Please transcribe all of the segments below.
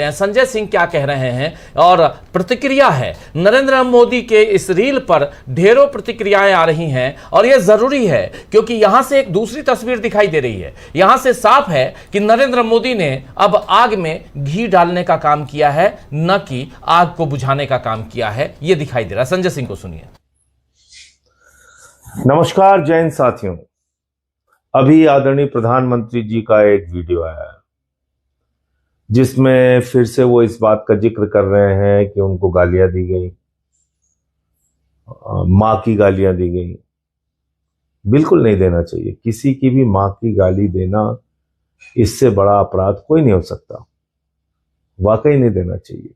सुनते हैं संजय सिंह क्या कह रहे हैं। और प्रतिक्रिया है नरेंद्र मोदी के इस रील पर, ढेरों प्रतिक्रियाएं आ रही हैं और यह जरूरी है क्योंकि यहां से एक दूसरी तस्वीर दिखाई दे रही है। यहां से साफ है कि नरेंद्र मोदी ने अब आग में घी डालने का काम किया है, न कि आग को बुझाने का काम किया है। यह दिखाई दे रहा है। संजय सिंह को सुनिए। नमस्कार जैन साथियों, अभी आदरणीय प्रधानमंत्री जी का एक वीडियो आया है जिसमें फिर से वो इस बात का जिक्र कर रहे हैं कि उनको गालियां दी गई, मां की गालियां दी गई। बिल्कुल नहीं देना चाहिए। किसी की भी मां की गाली देना, इससे बड़ा अपराध कोई नहीं हो सकता। वाकई नहीं देना चाहिए।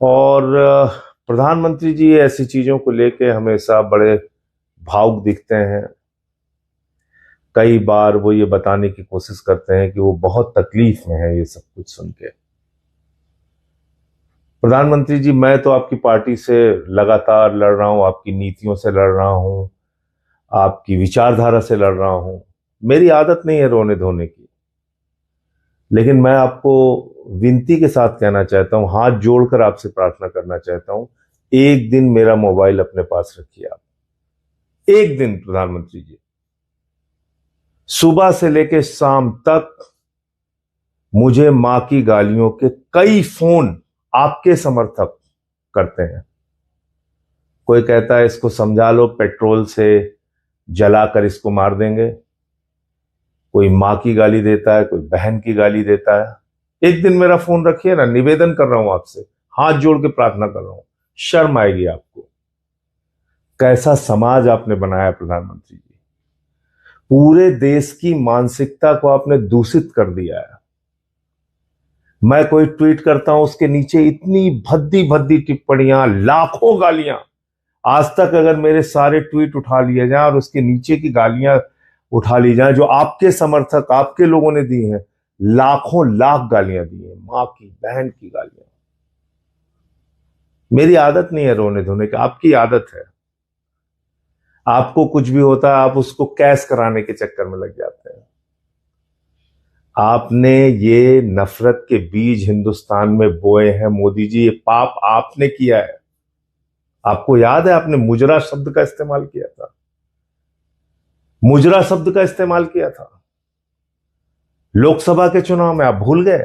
और प्रधानमंत्री जी ऐसी चीजों को लेके हमेशा बड़े भावुक दिखते हैं। कई बार वो ये बताने की कोशिश करते हैं कि वो बहुत तकलीफ में है ये सब कुछ सुन के। प्रधानमंत्री जी, मैं तो आपकी पार्टी से लगातार लड़ रहा हूं, आपकी नीतियों से लड़ रहा हूं, आपकी विचारधारा से लड़ रहा हूं। मेरी आदत नहीं है रोने धोने की, लेकिन मैं आपको विनती के साथ कहना चाहता हूं, हाथ जोड़कर आपसे प्रार्थना करना चाहता हूं, एक दिन मेरा मोबाइल अपने पास रखिए आप। एक दिन प्रधानमंत्री जी, सुबह से लेकर शाम तक मुझे मां की गालियों के कई फोन आपके समर्थक करते हैं। कोई कहता है इसको समझा लो, पेट्रोल से जलाकर इसको मार देंगे। कोई मां की गाली देता है, कोई बहन की गाली देता है। एक दिन मेरा फोन रखिए ना, निवेदन कर रहा हूं आपसे, हाथ जोड़ के प्रार्थना कर रहा हूं। शर्म आएगी आपको। कैसा समाज आपने बनाया प्रधानमंत्री जी। पूरे देश की मानसिकता को आपने दूषित कर दिया है। मैं कोई ट्वीट करता हूं, उसके नीचे इतनी भद्दी भद्दी टिप्पणियां, लाखों गालियां। आज तक अगर मेरे सारे ट्वीट उठा लिए जाएं और उसके नीचे की गालियां उठा ली जाएं जो आपके समर्थक, आपके लोगों ने दी हैं, लाखों लाख गालियां दी हैं, मां की, बहन की गालियां। मेरी आदत नहीं है रोने धोने की, आपकी आदत है। आपको कुछ भी होता है आप उसको कैश कराने के चक्कर में लग जाते हैं। आपने ये नफरत के बीज हिंदुस्तान में बोए हैं मोदी जी, ये पाप आपने किया है। आपको याद है आपने मुजरा शब्द का इस्तेमाल किया था, मुजरा शब्द का इस्तेमाल किया था लोकसभा के चुनाव में। आप भूल गए?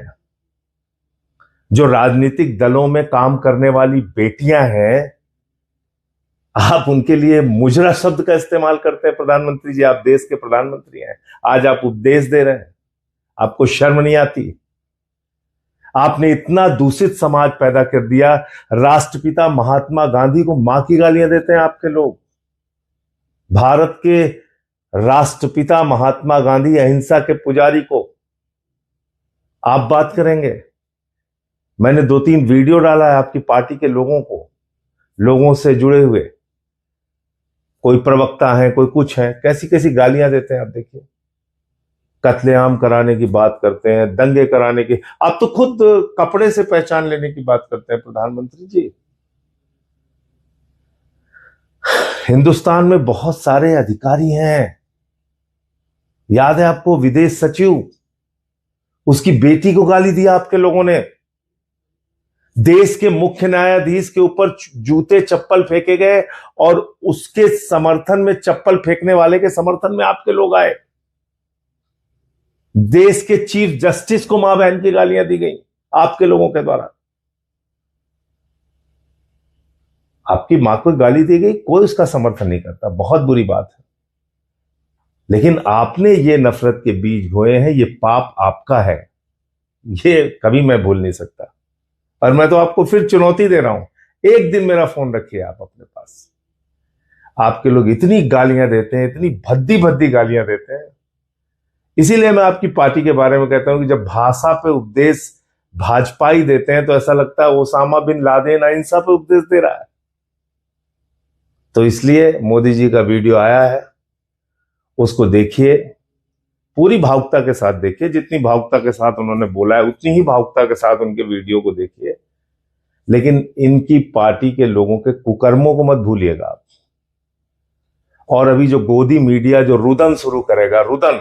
जो राजनीतिक दलों में काम करने वाली बेटियां हैं, आप उनके लिए मुजरा शब्द का इस्तेमाल करते हैं। प्रधानमंत्री जी, आप देश के प्रधानमंत्री हैं, आज आप उपदेश दे रहे हैं। आपको शर्म नहीं आती? आपने इतना दूषित समाज पैदा कर दिया। राष्ट्रपिता महात्मा गांधी को मां की गालियां देते हैं आपके लोग। भारत के राष्ट्रपिता महात्मा गांधी, अहिंसा के पुजारी को आप बात करेंगे? मैंने 2-3 वीडियो डाला है आपकी पार्टी के लोगों को, लोगों से जुड़े हुए। कोई प्रवक्ता है, कोई कुछ है, कैसी कैसी गालियां देते हैं आप देखिए। कत्लेआम कराने की बात करते हैं, दंगे कराने की। आप तो खुद कपड़े से पहचान लेने की बात करते हैं प्रधानमंत्री जी। हिंदुस्तान में बहुत सारे अधिकारी हैं। याद है आपको, विदेश सचिव, उसकी बेटी को गाली दिया आपके लोगों ने। देश के मुख्य न्यायाधीश के ऊपर जूते चप्पल फेंके गए और उसके समर्थन में, चप्पल फेंकने वाले के समर्थन में आपके लोग आए। देश के चीफ जस्टिस को मां बहन की गालियां दी गई आपके लोगों के द्वारा। आपकी मां को गाली दी गई, कोई उसका समर्थन नहीं करता, बहुत बुरी बात है। लेकिन आपने ये नफरत के बीज बोए हैं, ये पाप आपका है, ये कभी मैं भूल नहीं सकता। और मैं तो आपको फिर चुनौती दे रहा हूं, एक दिन मेरा फोन रखिए आप अपने पास। आपके लोग इतनी गालियां देते हैं, इतनी भद्दी भद्दी गालियां देते हैं। इसीलिए मैं आपकी पार्टी के बारे में कहता हूं कि जब भाषा पे उपदेश भाजपाई देते हैं तो ऐसा लगता है ओसामा बिन लादेन अहिंसा पे उपदेश दे रहा है। तो इसलिए मोदी जी का वीडियो आया है, उसको देखिए, पूरी भावुकता के साथ देखिए। जितनी भावुकता के साथ उन्होंने बोला है उतनी ही भावुकता के साथ उनके वीडियो को देखिए। लेकिन इनकी पार्टी के लोगों के कुकर्मों को मत भूलिएगा आप। और अभी जो गोदी मीडिया जो रुदन शुरू करेगा, रुदन,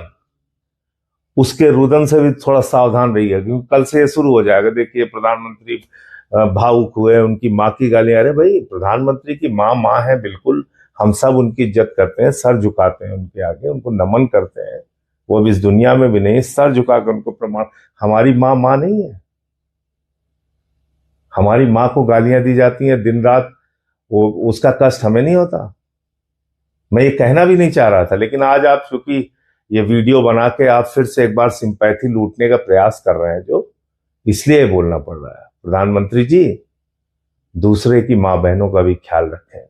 उसके रुदन से भी थोड़ा सावधान रहिए, क्योंकि कल से ये शुरू हो जाएगा। देखिए प्रधानमंत्री भावुक हुए, उनकी माँ की गालियां। अरे भाई, प्रधानमंत्री की माँ माँ है, बिल्कुल हम सब उनकी इज्जत करते हैं, सर झुकाते हैं उनके आगे, उनको नमन करते हैं। वो अब इस दुनिया में भी नहीं, सर झुकाकर उनको प्रमाण। हमारी माँ माँ नहीं है, हमारी माँ को गालियां दी जाती हैं दिन रात, वो उसका कष्ट हमें नहीं होता। मैं ये कहना भी नहीं चाह रहा था, लेकिन आज आप चूंकि ये वीडियो बना के आप फिर से एक बार सिंपैथी लूटने का प्रयास कर रहे हैं, जो इसलिए बोलना पड़ रहा है। प्रधानमंत्री जी, दूसरे की मां बहनों का भी ख्याल रखें।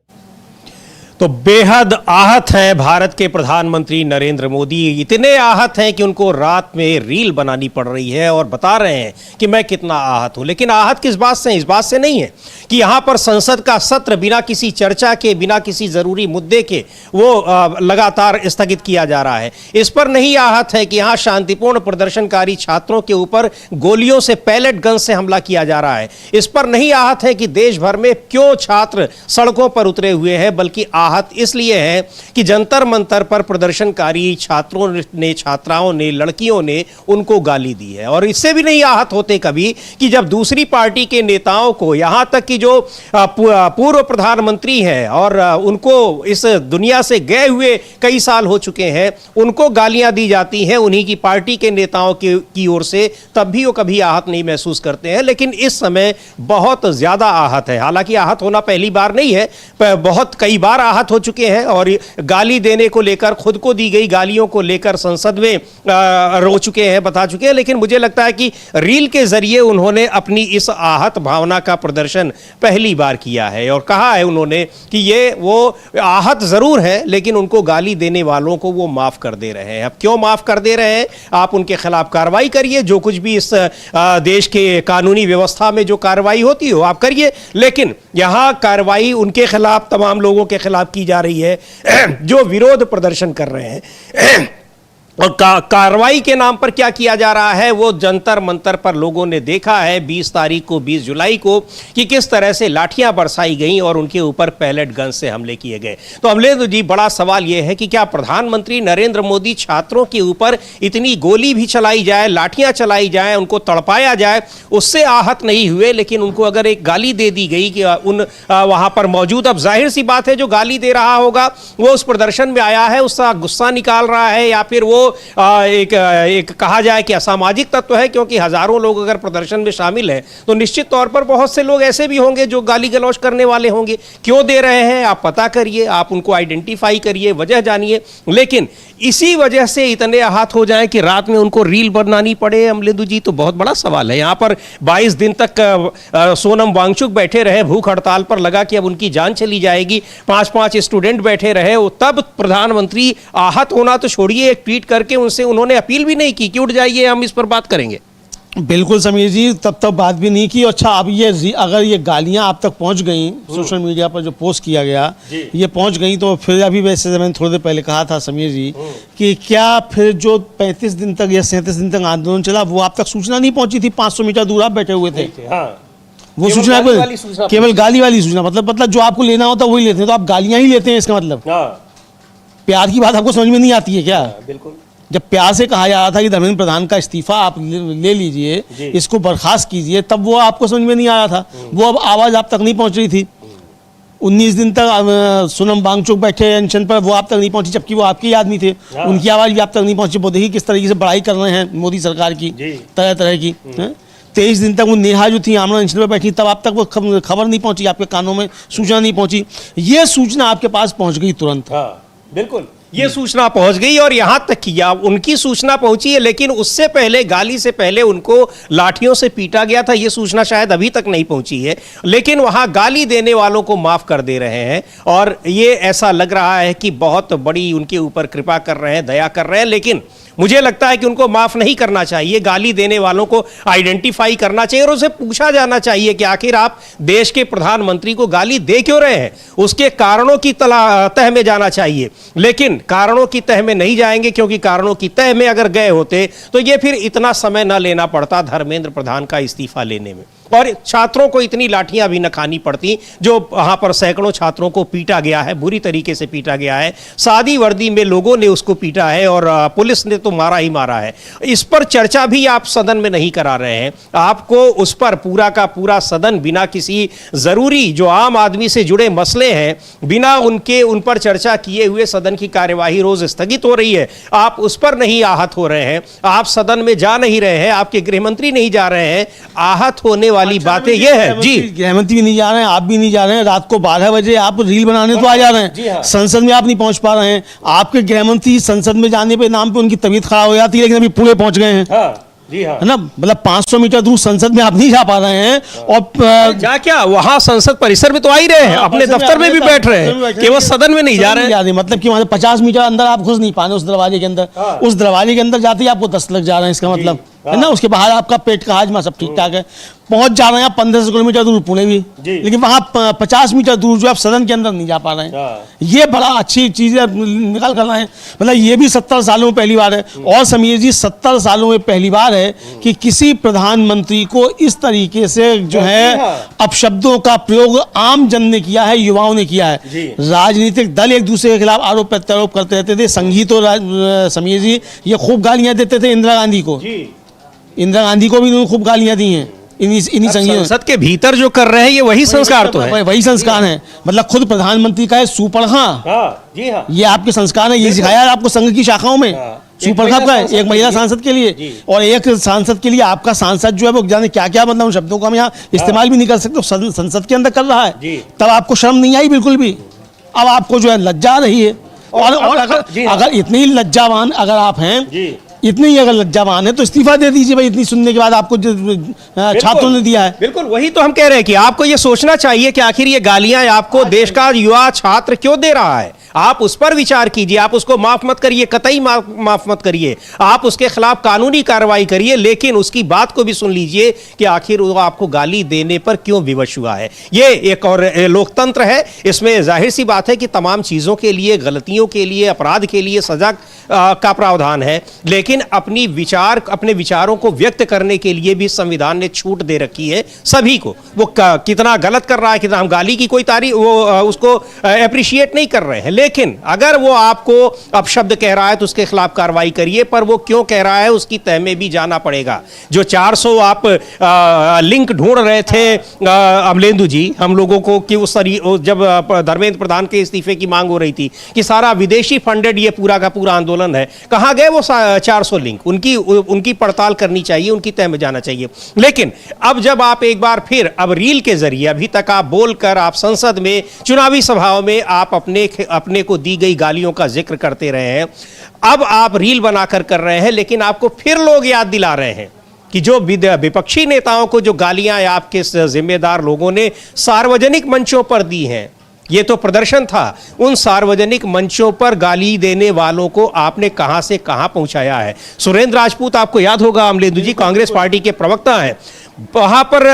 तो बेहद आहत हैं भारत के प्रधानमंत्री नरेंद्र मोदी। इतने आहत हैं कि उनको रात में रील बनानी पड़ रही है और बता रहे हैं कि मैं कितना आहत हूं। लेकिन आहत किस बात से? इस बात से नहीं है कि यहां पर संसद का सत्र बिना किसी चर्चा के, बिना किसी जरूरी मुद्दे के वो लगातार स्थगित किया जा रहा है। इस पर नहीं आहत है कि यहां शांतिपूर्ण प्रदर्शनकारी छात्रों के ऊपर गोलियों से, पैलेट गन से हमला किया जा रहा है। इस पर नहीं आहत है कि देश भर में क्यों छात्र सड़कों पर उतरे हुए हैं, बल्कि आहत इसलिए है कि जंतर मंतर पर प्रदर्शनकारी छात्रों ने, छात्राओं ने, लड़कियों ने उनको गाली दी है। और इससे भी नहीं आहत होते कभी कि जब दूसरी पार्टी के नेताओं को, यहां तक कि जो पूर्व प्रधानमंत्री हैं और उनको इस दुनिया से गए हुए कई साल हो चुके हैं, उनको गालियां दी जाती हैं उन्हीं की पार्टी के नेताओं की ओर से, तब भी वो कभी आहत नहीं महसूस करते हैं। लेकिन इस समय बहुत ज्यादा आहत है। हालांकि आहत होना पहली बार नहीं है, बहुत कई बार आहत हो चुके हैं और गाली देने को लेकर, खुद को दी गई गालियों को लेकर संसद में रो चुके हैं, बता चुके हैं। लेकिन मुझे लगता है कि रील के जरिए उन्होंने अपनी इस आहत भावना का प्रदर्शन पहली बार किया है और कहा है उन्होंने कि ये वो आहत जरूर है, लेकिन उनको गाली देने वालों को वो माफ कर दे रहे हैं। अब क्यों माफ कर दे रहे हैं? आप उनके खिलाफ कार्रवाई करिए, जो कुछ भी इस देश के कानूनी व्यवस्था में जो कार्रवाई होती हो आप करिए, लेकिन यहां कार्रवाई उनके खिलाफ, तमाम लोगों के खिलाफ की जा रही है जो विरोध प्रदर्शन कर रहे हैं। और कार्रवाई के नाम पर क्या किया जा रहा है, वो जंतर मंतर पर लोगों ने देखा है 20 तारीख को, 20 जुलाई को, कि किस तरह से लाठियां बरसाई गईं और उनके ऊपर पैलेट गन से हमले किए गए। तो अमलेंद्र जी, बड़ा सवाल यह है कि क्या प्रधानमंत्री नरेंद्र मोदी छात्रों के ऊपर इतनी गोली भी चलाई जाए, लाठियां चलाई जाए, उनको तड़पाया जाए, उससे आहत नहीं हुए, लेकिन उनको अगर एक गाली दे दी गई कि वहां पर मौजूद, अब जाहिर सी बात है जो गाली दे रहा होगा वो उस प्रदर्शन में आया है, उसका गुस्सा निकाल रहा है, या फिर वो एक कहा जाए कि असामाजिक तत्व है, क्योंकि हजारों लोग अगर प्रदर्शन में शामिल हैं तो निश्चित तौर पर बहुत से लोग ऐसे भी होंगे जो गाली गलौज करने वाले होंगे। क्यों दे रहे हैं आप पता करिए, आप उनको आइडेंटिफाई करिए, वजह जानिए। लेकिन इसी वजह से इतने आहत हो जाएं कि रात में उनको रील बनानी पड़े, अमलेंदु जी, तो बहुत बड़ा सवाल है। यहां पर 22 दिन तक सोनम वांगचुक बैठे रहे भूख हड़ताल पर, लगा कि अब उनकी जान चली जाएगी। 5-5 स्टूडेंट बैठे रहे, तब प्रधानमंत्री आहत होना तो छोड़िए, एक ट्वीट करके उनसे उन्होंने अपील भी नहीं की कि उठ जाइए, हम इस पर बात करेंगे। बिल्कुल समीर जी, तब बात भी नहीं की। अच्छा, अब ये अगर ये गालियां आप तक पहुंच गई, सोशल मीडिया पर जो पोस्ट किया गया ये पहुंच गई, तो फिर अभी वैसे मैंने थोड़ी देर पहले कहा था समीर जी कि क्या फिर जो 35 दिन तक या 37 दिन तक आंदोलन चला, वो आप तक सूचना नहीं पहुंची थी? 500 मीटर दूर आप बैठे हुए थे। वो सूचना केवल गाली वाली सूचना, मतलब जो आपको लेना होता वही लेते हैं, तो आप गालियां ही लेते हैं, इसका मतलब प्यार की बात आपको समझ में नहीं आती है क्या? बिल्कुल। जब प्यार से कहा जा रहा था कि धर्मेंद्र प्रधान का इस्तीफा आप ले लीजिए, इसको बर्खास्त कीजिए, तब वो आपको समझ में नहीं आ रहा था, वो अब आवाज़ आप तक नहीं पहुंच रही थी। 19 दिन तक सोनम वांगचुक बैठे अनशन पर, वो आप तक नहीं पहुंची, जबकि वो आपके आदमी थे, उनकी आवाज़ भी आप तक नहीं पहुंची। वो देखिए किस तरीके से बड़ाई कर रहे हैं मोदी सरकार की, तरह तरह की। 23 दिन तक वो नेहा जो थी आमना अनशन पर बैठी, तब आप तक वो खबर नहीं पहुंची, आपके कानों में सूचना नहीं पहुंची। ये सूचना आपके पास पहुंच गई तुरंत। बिल्कुल, ये सूचना पहुंच गई और यहां तक कि उनकी सूचना पहुंची है, लेकिन उससे पहले, गाली से पहले उनको लाठियों से पीटा गया था, ये सूचना शायद अभी तक नहीं पहुंची है। लेकिन वहां गाली देने वालों को माफ कर दे रहे हैं और ये ऐसा लग रहा है कि बहुत बड़ी उनके ऊपर कृपा कर रहे हैं, दया कर रहे हैं। लेकिन मुझे लगता है कि उनको माफ नहीं करना चाहिए, गाली देने वालों को आइडेंटिफाई करना चाहिए और उसे पूछा जाना चाहिए कि आखिर आप देश के प्रधानमंत्री को गाली दे क्यों रहे हैं, उसके कारणों की तह में जाना चाहिए। लेकिन कारणों की तह में नहीं जाएंगे, क्योंकि कारणों की तह में अगर गए होते तो ये फिर इतना समय न लेना पड़ता धर्मेंद्र प्रधान का इस्तीफा लेने में। और छात्रों को इतनी लाठियां भी न खानी पड़ती जो वहां पर सैकड़ों छात्रों को पीटा गया है, बुरी तरीके से पीटा गया है। सादी वर्दी में लोगों ने उसको पीटा है और पुलिस ने तो मारा ही मारा है। इस पर चर्चा भी आप सदन में नहीं करा रहे हैं। आपको उस पर पूरा का पूरा सदन बिना किसी जरूरी जो आम आदमी से जुड़े मसले हैं, बिना उन पर चर्चा किए हुए सदन की कार्यवाही रोज स्थगित हो रही है। आप उस पर नहीं आहत हो रहे हैं, आप सदन में जा नहीं रहे हैं, आपके गृहमंत्री नहीं जा रहे हैं। आहत होने वाली बातें यह है जी, गृहमंत्री नहीं जा रहे हैं, आप भी नहीं जा रहे हैं। रात को 12 बजे आप रील बनाने तो आ जा रहे हैं, संसद में आप नहीं पहुंच पा रहे हैं। आपके गृहमंत्री संसद में जाने पे नाम पे उनकी तबीयत खराब हो जाती है, लेकिन अभी पूरे पहुंच गए हैं। जी हाँ, है ना, मतलब 500 मीटर दूर संसद में आप नहीं जा पा रहे हैं। और जा क्या वहां संसद परिसर में तो आ ही रहे हैं, अपने दफ्तर में भी बैठ रहे हैं, केवल सदन में नहीं जा रहे हैं। मतलब कि वहां 50 मीटर अंदर आप घुस नहीं पा रहे उस दरवाजे के अंदर। उस दरवाजे के अंदर जाते ही आपको 10 लग जा रहे हैं, इसका मतलब है ना। उसके बाहर आपका पेट का हाजमा सब ठीक ठाक है, पहुंच जा रहे हैं आप 15 किलोमीटर दूर पुणे भी, लेकिन वहां 50 मीटर दूर जो आप सदन के अंदर नहीं जा पा रहे हैं। ये बड़ा अच्छी चीज है, निकाल कर रहे हैं। मतलब ये भी 70 सालों में पहली बार है। और समीर जी, 70 सालों में पहली बार है कि किसी प्रधानमंत्री को इस तरीके से जो है अपशब्दों का प्रयोग आम जन ने किया है, युवाओं ने किया है। राजनीतिक दल एक दूसरे के खिलाफ आरोप प्रत्यारोप करते रहते थे। संघी तो समीर जी ये खूब गालियां देते थे इंदिरा गांधी को, इंदिरा गांधी को भी उन्होंने खूब गालियां दी हैं इन्हीं संघियों। संसद के भीतर जो कर रहे हैं ये वही संस्कार तो है, वही संस्कार है। मतलब खुद प्रधानमंत्री का है सुपरखा, जी हाँ, ये आपके संस्कार है, ये सिखाया है आपको संघ की शाखाओं में। सुपरखा का है एक महिला सांसद के लिए, और एक सांसद के लिए आपका सांसद जो है वो जाने क्या क्या, मतलब शब्दों का हम यहाँ इस्तेमाल भी नहीं कर सकते, संसद के अंदर कर रहा है। तब आपको शर्म नहीं आई बिल्कुल भी, अब आपको जो है लज्जा आ रही है। और अगर इतनी लज्जावान अगर आप हैं, इतनी ही अगर लज्जावान है तो इस्तीफा दे दीजिए भाई, इतनी सुनने के बाद आपको छात्रों ने दिया है। बिल्कुल वही तो हम कह रहे हैं कि आपको ये सोचना चाहिए कि आखिर ये गालियां आपको देश का युवा छात्र क्यों दे रहा है। आप उस पर विचार कीजिए, आप उसको माफ मत करिए, कतई माफ मत करिए, आप उसके खिलाफ कानूनी कार्रवाई करिए, लेकिन उसकी बात को भी सुन लीजिए कि आखिर वो आपको गाली देने पर क्यों विवश हुआ है। ये एक और लोकतंत्र है, इसमें जाहिर सी बात है कि तमाम चीजों के लिए, गलतियों के लिए, अपराध के लिए सजा का प्रावधान है, लेकिन अपने विचारों को व्यक्त करने के लिए भी संविधान ने छूट दे रखी है सभी को। वो कितना गलत कर रहा है, कितना हम गाली की कोई तारीफ उसको अप्रिशिएट नहीं कर रहे हैं, लेकिन अगर वो आपको अपशब्द कह रहा है तो उसके खिलाफ कार्रवाई करिए, पर वो क्यों कह रहा है उसकी तह में भी जाना पड़ेगा। जो 400 आप लिंक ढूंढ रहे थे अमलेंदु जी हम लोगों को कि जब धर्मेंद्र प्रधान के इस्तीफे की मांग हो रही थी कि सारा विदेशी फंडेड ये पूरा का पूरा आंदोलन है, कहां गए वो 400 लिंक? उनकी पड़ताल करनी चाहिए, उनकी तह में जाना चाहिए। लेकिन अब जब आप एक बार फिर अब रील के जरिए, अभी तक आप बोलकर, आप संसद में चुनावी सभाओं में आप अपने को दी गई गालियों का जिक्र करते रहे हैं, अब आप रील बनाकर कर रहे हैं, लेकिन आपको फिर लोग याद दिला रहे हैं कि जो विपक्षी नेताओं को जो गालियां आपके जिम्मेदार लोगों ने सार्वजनिक मंचों पर दी हैं, ये तो प्रदर्शन था, उन सार्वजनिक मंचों पर गाली देने वालों को आपने कहां से कहां पहुंचाया है। सुरेंद्र राजपूत आपको याद होगा, अमलेंदु जी कांग्रेस पार्टी के प्रवक्ता हैं, वहां पर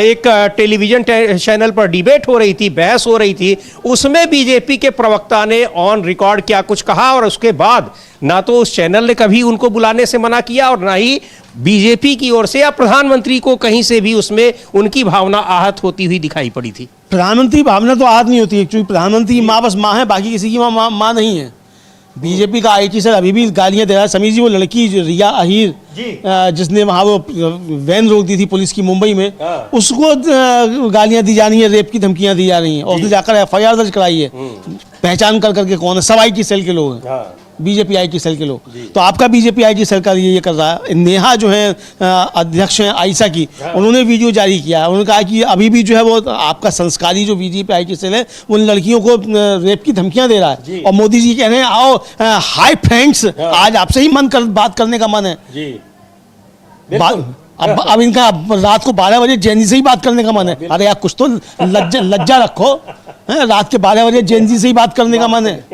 एक टेलीविजन चैनल पर डिबेट हो रही थी, बहस हो रही थी, उसमें बीजेपी के प्रवक्ता ने ऑन रिकॉर्ड क्या कुछ कहा, और उसके बाद ना तो उस चैनल ने कभी उनको बुलाने से मना किया और ना ही बीजेपी की ओर से या प्रधानमंत्री को कहीं से भी उसमें उनकी भावना आहत होती हुई दिखाई पड़ी थी। प्रधानमंत्री भावना तो आहत नहीं होती है, क्योंकि प्रधानमंत्री की माँ बस माँ है, बाकी किसी की माँ नहीं है। बीजेपी का आईटी सर अभी भी गालियां दे रहा है। समीर जी, वो लड़की रिया अहीर जिसने वहां वो वैन रोक दी थी पुलिस की मुंबई में, उसको गालियां दी जा रही है, रेप की धमकियां दी जा रही हैं, और उसने जाकर FIR दर्ज कराई है, पहचान कर करके कौन है, सब IT सेल के लोग हैं, बीजेपी IT सेल के लोग। तो आपका बीजेपी IT सेल का ये कर रहा है। नेहा जो है अध्यक्ष हैं आयशा की, उन्होंने वीडियो जारी किया, उन्होंने कहा कि अभी भी जो है वो आपका संस्कारी जो बीजेपी IT सेल है उन लड़कियों को रेप की धमकियां दे रहा है। और मोदी जी कह रहे हैं आओ हाय फ्रेंड्स, आज आपसे ही बात करने का मन है। अब इनका रात को 12 बजे जेनजी से ही बात करने का मन है। अरे यार कुछ तो लज्जा रखो, रात के 12 बजे जेनजी से ही बात करने का मन है।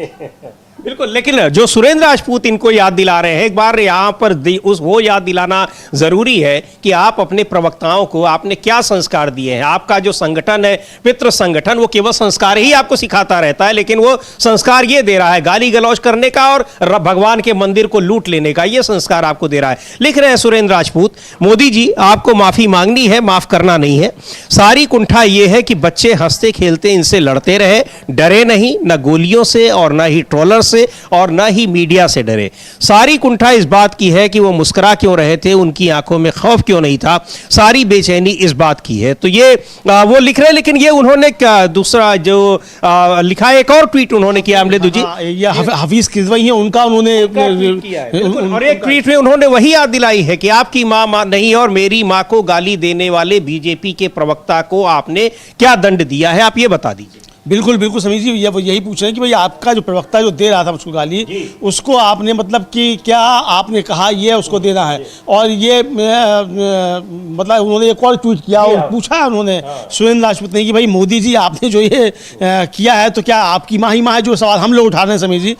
बिल्कुल, लेकिन जो सुरेंद्र राजपूत इनको याद दिला रहे हैं, एक बार यहाँ पर वो याद दिलाना जरूरी है कि आप अपने प्रवक्ताओं को आपने क्या संस्कार दिए हैं। आपका जो संगठन है पितृ संगठन, वो केवल संस्कार ही आपको सिखाता रहता है, लेकिन वो संस्कार ये दे रहा है गाली गलौज करने का और भगवान के मंदिर को लूट लेने का, ये संस्कार आपको दे रहा है। लिख रहे हैं सुरेंद्र राजपूत, मोदी जी आपको माफी मांगनी है, माफ करना नहीं है। सारी कुंठा ये है कि बच्चे हंसते खेलते इनसे लड़ते रहे, डरे नहीं, न गोलियों से और न ही ट्रोलर से और न ही मीडिया से डरे। सारी कुंठा इस बात की है कि वो मुस्कुरा क्यों रहे थे, उनकी आंखों में खौफ क्यों नहीं था, सारी बेचैनी इस बात की है। तो ये वो लिख रहे हैं, लेकिन ये उन्होंने दूसरा जो लिखा है, एक और ट्वीट उन्होंने किया अमलेदु जी, ये हफीज किजवई है उनका, उन्होंने और एक ट्वीट में उन्होंने वही याद दिलाई है कि आपकी मां नहीं और मेरी मां को गाली देने वाले बीजेपी के प्रवक्ता को आपने क्या दंड दिया है, आप ये बता दीजिए। बिल्कुल बिल्कुल समीर जी, ये वही पूछ रहे हैं कि भाई आपका जो प्रवक्ता जो दे रहा था उसको गाली, उसको आपने मतलब कि क्या आपने कहा ये उसको देना है। और ये मतलब उन्होंने एक और ट्वीट किया और पूछा उन्होंने सुरेंद्र राजपूत ने कि भाई मोदी जी आपने जो ये किया है तो क्या आपकी माँ ही माँ है, जो सवाल हम लोग उठा रहे हैं समीर जी,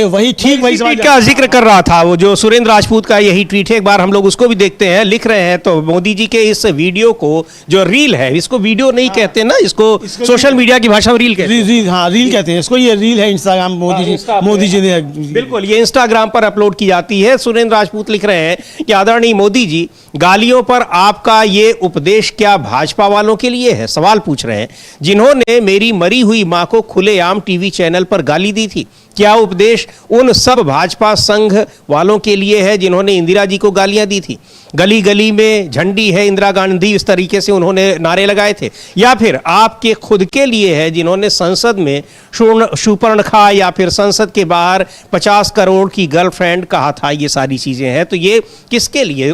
वही ठीक वही सवाल का जिक्र कर रहा था। वो जो सुरेंद्र राजपूत का यही ट्वीट है, एक बार हम लोग उसको भी देखते हैं। लिख रहे हैं तो मोदी जी के इस वीडियो को, जो रील है, इसको वीडियो नहीं कहते ना, इसको सोशल मीडिया की भाषा में रील रील कहते हैं इसको, ये रील है इंस्टाग्राम मोदी जी ने, बिल्कुल ये इंस्टाग्राम पर अपलोड की जाती है। सुरेंद्र राजपूत लिख रहे हैं कि आदरणीय मोदी जी, गालियों पर आपका ये उपदेश क्या भाजपा वालों के लिए है? सवाल पूछ रहे हैं, जिन्होंने मेरी मरी हुई मां को खुलेआम टीवी चैनल पर गाली दी थी। क्या उपदेश उन सब भाजपा संघ वालों के लिए है जिन्होंने इंदिरा जी को गालियां दी थी? गली गली में झंडी है इंदिरा गांधी, इस तरीके से उन्होंने नारे लगाए थे? या फिर आपके खुद के लिए है जिन्होंने संसद में शूर्पणखा या फिर संसद के बाहर 50 करोड़ की गर्लफ्रेंड कहा था? ये सारी चीजें हैं, तो ये किसके लिए?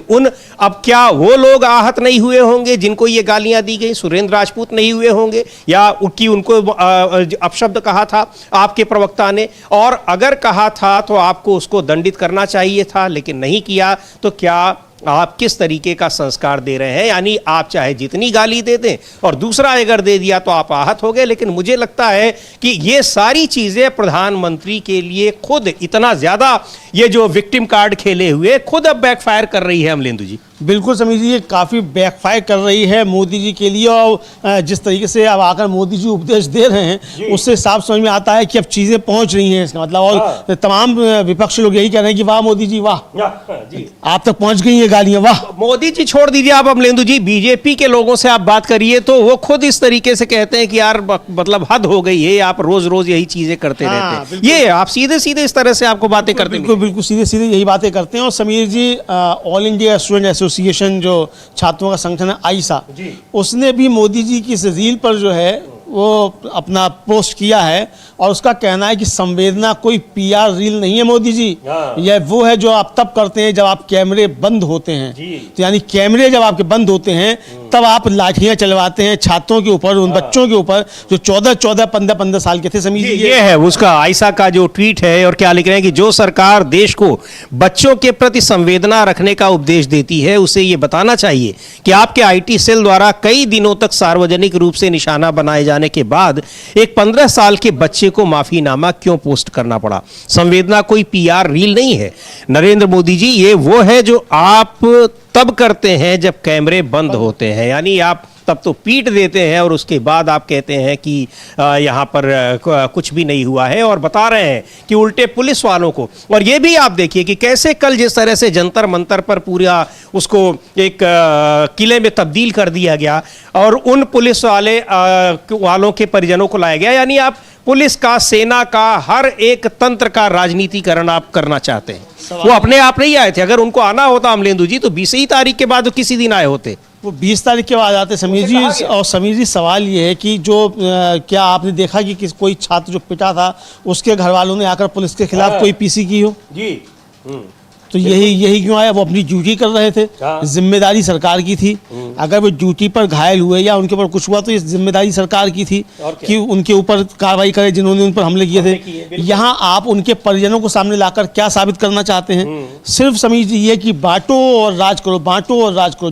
अब क्या वो लोग आहत नहीं हुए होंगे जिनको ये गालियां दी गई? सुरेंद्र राजपूत नहीं हुए होंगे या उनको अपशब्द कहा था आपके प्रवक्ता ने? और अगर कहा था तो आपको उसको दंडित करना चाहिए था, लेकिन नहीं किया, तो क्या आप किस तरीके का संस्कार दे रहे हैं? यानी आप चाहे जितनी गाली दे दें और दूसरा अगर दे दिया तो आप आहत हो गए। लेकिन मुझे लगता है कि ये सारी चीजें प्रधानमंत्री के लिए खुद इतना ज्यादा, ये जो विक्टिम कार्ड खेले हुए, खुद अब बैकफायर कर रही है अमलेंदु जी। बिल्कुल समीर जी, ये काफ़ी बैकफायर कर रही है मोदी जी के लिए। और जिस तरीके से अब आकर मोदी जी उपदेश दे रहे हैं, उससे साफ समझ में आता है कि अब चीज़ें पहुंच रही हैं, इसका मतलब। और तमाम विपक्ष लोग यही कह रहे हैं कि वाह मोदी जी वाह, आप तक पहुंच गई हैं गालियां, वाह। मोदी जी छोड़ दीजिए आप अमलेंदु जी, बीजेपी के लोगों से आप बात करिए तो वो खुद इस तरीके से कहते हैं कि यार मतलब हद हो गई है, आप रोज रोज यही चीजें करते रहते हैं। ये आप सीधे सीधे इस तरह से आपको बातें करते हैं? बिल्कुल सीधे सीधे यही बातें करते हैं। और समीर जी, ऑल इंडिया स्टूडेंट एसोसिएशन जो छात्रों का संगठन है आईसा, उसने भी मोदी जी की इस रील पर जो है वो अपना पोस्ट किया है और उसका कहना है कि संवेदना कोई पीआर रील नहीं है मोदी जी, यह वो है जो आप तब करते हैं जब आप कैमरे बंद होते हैं। तो यानी कैमरे जब आपके बंद होते हैं तब आप लाठियां चलवाते हैं छात्रों के ऊपर, उन बच्चों के ऊपर जो 14, 15 साल के थे। समीर जी, ये है उसका आईसा का जो ट्वीट है। और क्या लिख रहे हैं कि जो सरकार देश को बच्चों के प्रति संवेदना रखने का उपदेश देती है, उसे ये बताना चाहिए कि आपके आईटी सेल द्वारा कई दिनों तक सार्वजनिक रूप से निशाना बनाए जाने के बाद एक 15 साल के बच्चे को माफीनामा क्यों पोस्ट करना पड़ा? संवेदना कोई पीआर रील नहीं है नरेंद्र मोदी जी, ये वो है जो आप तब करते हैं जब कैमरे बंद होते हैं। यानी आप तब तो पीट देते हैं और उसके बाद आप कहते हैं कि यहाँ पर कुछ भी नहीं हुआ है, और बता रहे हैं कि उल्टे पुलिस वालों को। और ये भी आप देखिए कि कैसे कल जिस तरह से जंतर मंतर पर पूरा उसको एक किले में तब्दील कर दिया गया और उन पुलिस वालों के परिजनों को लाया गया। यानी आप पुलिस का, सेना का, हर एक तंत्र का राजनीतिकरण आप करना चाहते हैं। वो अपने आप नहीं आए थे, अगर उनको आना होता अमलेंदु जी तो 20 ही तारीख के बाद किसी दिन आए होते। वो 20 तारीख के बाद आते समीर जी। और समीर जी, सवाल ये है कि जो क्या आपने देखा कि कोई छात्र जो पिटा था उसके घर वालों ने आकर पुलिस के खिलाफ कोई पीसी की हो? जी तो यही क्यों आया? वो अपनी ड्यूटी कर रहे थे, जिम्मेदारी सरकार की थी। अगर वो ड्यूटी पर घायल हुए या उनके ऊपर कुछ हुआ तो ये जिम्मेदारी सरकार की थी कि उनके ऊपर कार्रवाई करे जिन्होंने उन पर हमले किए थे। यहाँ आप उनके परिजनों को सामने लाकर क्या साबित करना चाहते हैं? सिर्फ समझिए कि बांटो और राज करो, बांटो और राज करो,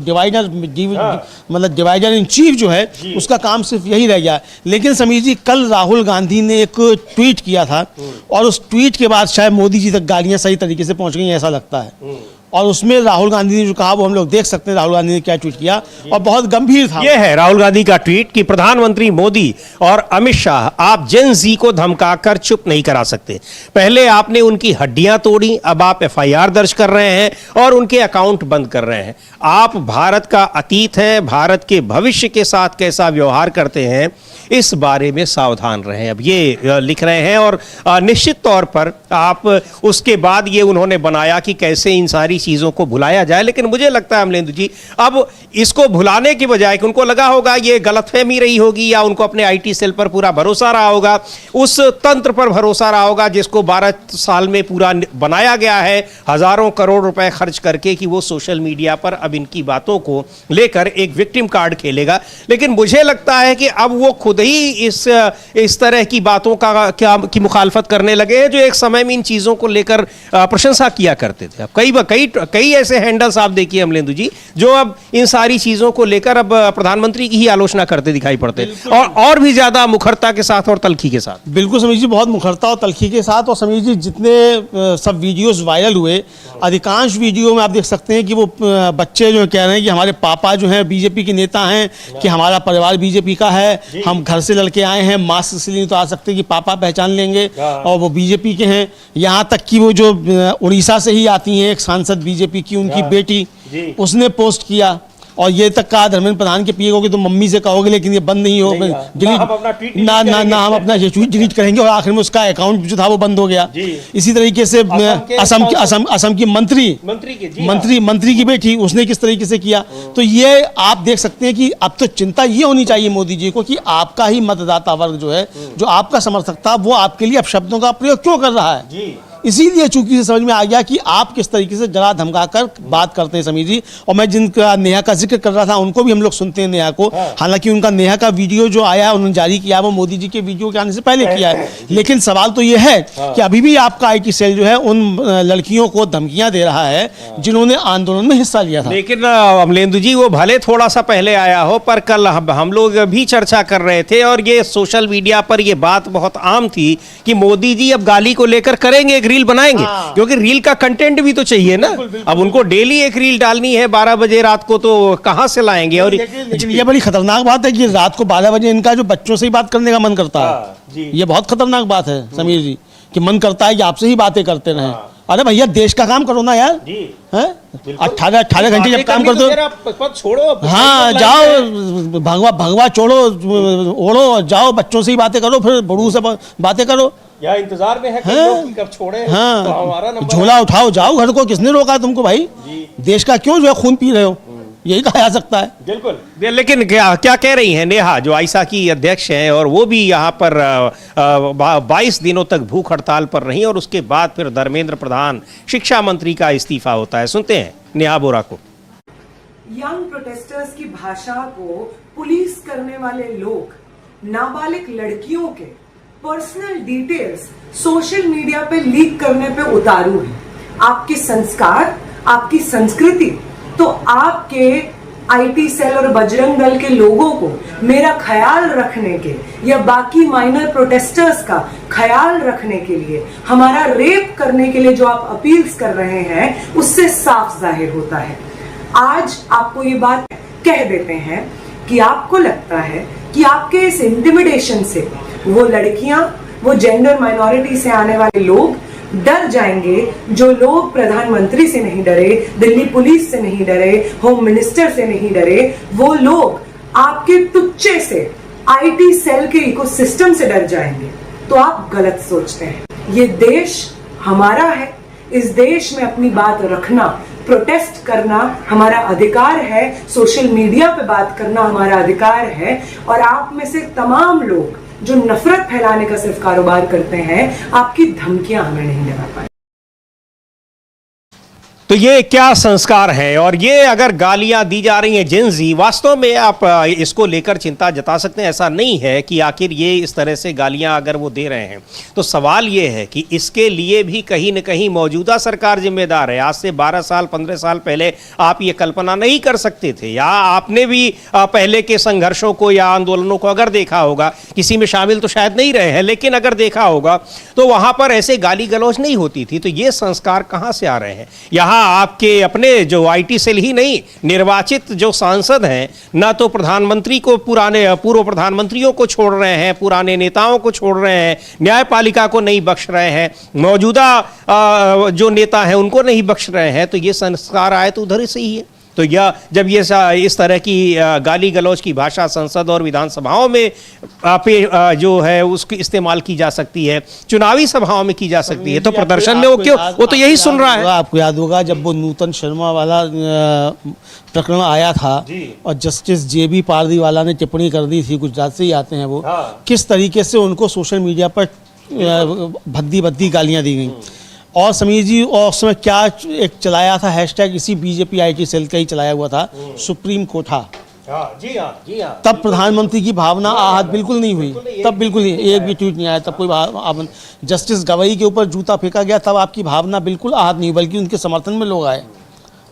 मतलब डिवाइडर इन चीफ जो है उसका काम सिर्फ यही रह गया। लेकिन समझिए कल राहुल गांधी ने एक ट्वीट किया था और उस ट्वीट के बाद शायद मोदी जी तक गालियां सही तरीके से पहुंच गई, ऐसा लगता है। और उसमें राहुल गांधी ने जो कहा वो हम लोग देख सकते हैं राहुल गांधी ने क्या ट्वीट किया, और बहुत गंभीर था। ये है राहुल गांधी का ट्वीट कि प्रधानमंत्री मोदी और अमित शाह, आप जेन जी को धमकाकर चुप नहीं करा सकते। पहले आपने उनकी हड्डियां तोड़ी, अब आप एफआईआर दर्ज कर रहे हैं और उनके अकाउंट बंद कर रहे हैं। आप भारत का अतीत है, भारत के भविष्य के साथ कैसा व्यवहार करते हैं इस बारे में सावधान रहें, अब ये लिख रहे हैं। और निश्चित तौर पर आप उसके बाद ये उन्होंने बनाया कि कैसे इन सारी चीज़ों को भुलाया जाए। लेकिन मुझे लगता है अमलेंदु जी, अब इसको भुलाने की बजाय कि उनको लगा होगा ये गलतफहमी रही होगी या उनको अपने आईटी सेल पर पूरा भरोसा रहा होगा, उस तंत्र पर भरोसा रहा होगा जिसको 12 साल में पूरा बनाया गया है, हजारों करोड़ रुपए खर्च करके, कि वो सोशल मीडिया पर अब इनकी बातों को लेकर एक विक्टिम कार्ड खेलेगा। लेकिन मुझे लगता है कि अब वो खुद ही इस तरह की बातों की मुखालफत करने लगे हैं जो एक समय में इन चीजों को लेकर प्रशंसा किया करते थे। अब कई ऐसे हैंडल्स आप देखिए अमलेंदु जी जो अब इन सारी चीजों को लेकर अब प्रधानमंत्री की ही आलोचना करते दिखाई पड़ते हैं, और भी ज्यादा मुखरता के साथ और तलखी के साथ। बिल्कुल समझिए, बहुत मुखरता और तलखी के साथ। और समझिए जितने सब वीडियोस वायरल हुए, अधिकांश वीडियो में आप देख सकते हैं कि वो बच्चे जो कह रहे हैं कि हमारे पापा जो हैं बीजेपी के नेता हैं, कि हमारा परिवार बीजेपी का है, हम घर से लड़के आए हैं, मास्क से नहीं तो आ सकते कि पापा पहचान लेंगे और वो बीजेपी के हैं। यहाँ तक कि वो जो उड़ीसा से ही आती हैं एक सांसद बीजेपी की, उनकी बेटी, उसने पोस्ट किया और ये तक कहा धर्मेंद्र प्रधान के पीए को कि तुम मम्मी से कहोगे लेकिन ये बंद नहीं होगा, डिलीट ना हम अपना ट्वीट डिलीट करेंगे। और आखिर में उसका अकाउंट जो था वो बंद हो गया। इसी तरीके से असम की मंत्री की बेटी, उसने किस तरीके से किया। तो ये आप देख सकते हैं कि अब तो चिंता ये होनी चाहिए मोदी जी को कि आपका ही मतदाता वर्ग जो है, जो आपका समर्थक था, वो आपके लिए अपशब्दों का प्रयोग क्यों कर रहा है। इसीलिए चूंकि से समझ में आ गया कि आप किस तरीके से जरा धमका कर बात करते हैं समीर जी। और मैं जिनका नेहा का जिक्र कर रहा था उनको भी हम लोग सुनते हैं, नेहा को। हालांकि उनका नेहा का वीडियो जो आया उन्होंने जारी किया वो मोदी जी के वीडियो के आने से पहले किया है। लेकिन सवाल तो ये है कि अभी भी आपका आईटी सेल जो है उन लड़कियों को धमकियां दे रहा है जिन्होंने आंदोलन में हिस्सा लिया था। लेकिन अमलेंदु जी, वो भले थोड़ा सा पहले आया हो, पर कल हम लोग भी चर्चा कर रहे थे और ये सोशल मीडिया पर ये बात बहुत आम थी कि मोदी जी अब गाली को लेकर करेंगे, एक रील बनाएंगे, क्योंकि रील का कंटेंट भी तो चाहिए ना। अब उनको डेली एक रील डालनी है 12 बजे रात को, तो कहां से लाएंगे। और ये बड़ी खतरनाक बात है कि रात को 12 बजे इनका जो बच्चों से ही बात करने का मन करता है, ये बहुत खतरनाक बात है समीर जी, कि मन करता है कि आपसे ही बातें करते रहें। अरे भैया देश का काम करो ना यार, 18 घंटे जब काम करते हो, छोड़ो, हाँ जाओ भगवा छोड़ो, ओढ़ो, जाओ बच्चों से ही बातें करो, फिर बड़ू से बातें करो। या इंतजार में है कि कब छोड़े, हाँ, तो हमारा नंबर झोला उठाओ जाओ घर को, किसने रोका तुमको भाई? देश का क्यों जो है खून पी रहे हो, यही कहा जा सकता है। बिल्कुल। लेकिन क्या कह रही हैं नेहा, जो आइसा की अध्यक्ष हैं, और वो भी यहाँ पर 22 दिनों तक भूख हड़ताल पर रही और उसके बाद फिर धर्मेंद्र प्रधान शिक्षा मंत्री का इस्तीफा होता है। सुनते हैं नेहा बोरा को। यंग प्रोटेस्टर्स की भाषा को पुलिस करने वाले लोग नाबालिग लड़कियों के पर्सनल डिटेल्स सोशल मीडिया पे लीक करने पे उतारू है। आपके संस्कार, आपकी संस्कृति, तो आपके आईटी सेल और बजरंग दल के लोगों को मेरा ख्याल रखने के या बाकी माइनर प्रोटेस्टर्स का ख्याल रखने के लिए, हमारा रेप करने के लिए जो आप अपील्स कर रहे हैं, उससे साफ जाहिर होता है। आज आपको ये बात कह देते हैं कि आपको लगता है कि आपके इस इंटिमिडेशन से वो लड़कियां, वो जेंडर माइनॉरिटी से आने वाले लोग डर जाएंगे, जो लोग प्रधानमंत्री से नहीं डरे, दिल्ली पुलिस से नहीं डरे, होम मिनिस्टर से नहीं डरे, वो लोग आपके तुच्चे से आईटी सेल के इकोसिस्टम से डर जाएंगे। तो आप गलत सोचते हैं। ये देश हमारा है, इस देश में अपनी बात रखना, प्रोटेस्ट करना हमारा अधिकार है, सोशल मीडिया पे बात करना हमारा अधिकार है। और आप में से तमाम लोग जो नफरत फैलाने का सिर्फ कारोबार करते हैं, आपकी धमकियां हमें नहीं लगा पाए। तो ये क्या संस्कार है? और ये अगर गालियां दी जा रही हैं जेन जी, वास्तव में आप इसको लेकर चिंता जता सकते हैं? ऐसा नहीं है कि आखिर ये इस तरह से गालियां अगर वो दे रहे हैं तो सवाल ये है कि इसके लिए भी कहीं न कहीं मौजूदा सरकार जिम्मेदार है। आज से 12 साल 15 साल पहले आप ये कल्पना नहीं कर सकते थे, या आपने भी पहले के संघर्षों को या आंदोलनों को अगर देखा होगा, किसी में शामिल तो शायद नहीं रहे हैं, लेकिन अगर देखा होगा तो वहां पर ऐसे गाली गलौज नहीं होती थी। तो ये संस्कार कहां से आ रहे हैं? यहां आपके अपने जो आईटी सेल ही नहीं, निर्वाचित जो सांसद हैं, ना तो प्रधानमंत्री को पूर्व प्रधानमंत्रियों को छोड़ रहे हैं, पुराने नेताओं को छोड़ रहे हैं, न्यायपालिका को नहीं बख्श रहे हैं, मौजूदा जो नेता हैं उनको नहीं बख्श रहे हैं। तो ये संस्कार आए तो उधर से ही है। तो यह जब ये इस तरह की गाली गलौज की भाषा संसद और विधानसभाओं में जो है उसकी इस्तेमाल की जा सकती है, चुनावी सभाओं में की जा सकती है, तो प्रदर्शन में वो क्यों, वो तो यही सुन रहा है। आपको याद होगा जब वो नूतन शर्मा वाला प्रकरण आया था और जस्टिस JB पारदीवाला ने टिप्पणी कर दी थी, गुजरात से ही आते हैं वो, किस तरीके से उनको सोशल मीडिया पर भद्दी भद्दी गालियां दी गई। और समीर जी, और उस समय क्या एक चलाया था हैशटैग, इसी BJP IT सेल का ही चलाया हुआ था, सुप्रीम कोठा। जी हाँ। तब प्रधानमंत्री की भावना आहत बिल्कुल नहीं हुई, तब बिल्कुल नहीं, एक भी ट्वीट नहीं आया, तब कोई जस्टिस गवई के ऊपर जूता फेंका गया, तब आपकी भावना बिल्कुल आहत नहीं, बल्कि उनके समर्थन में लोग आए,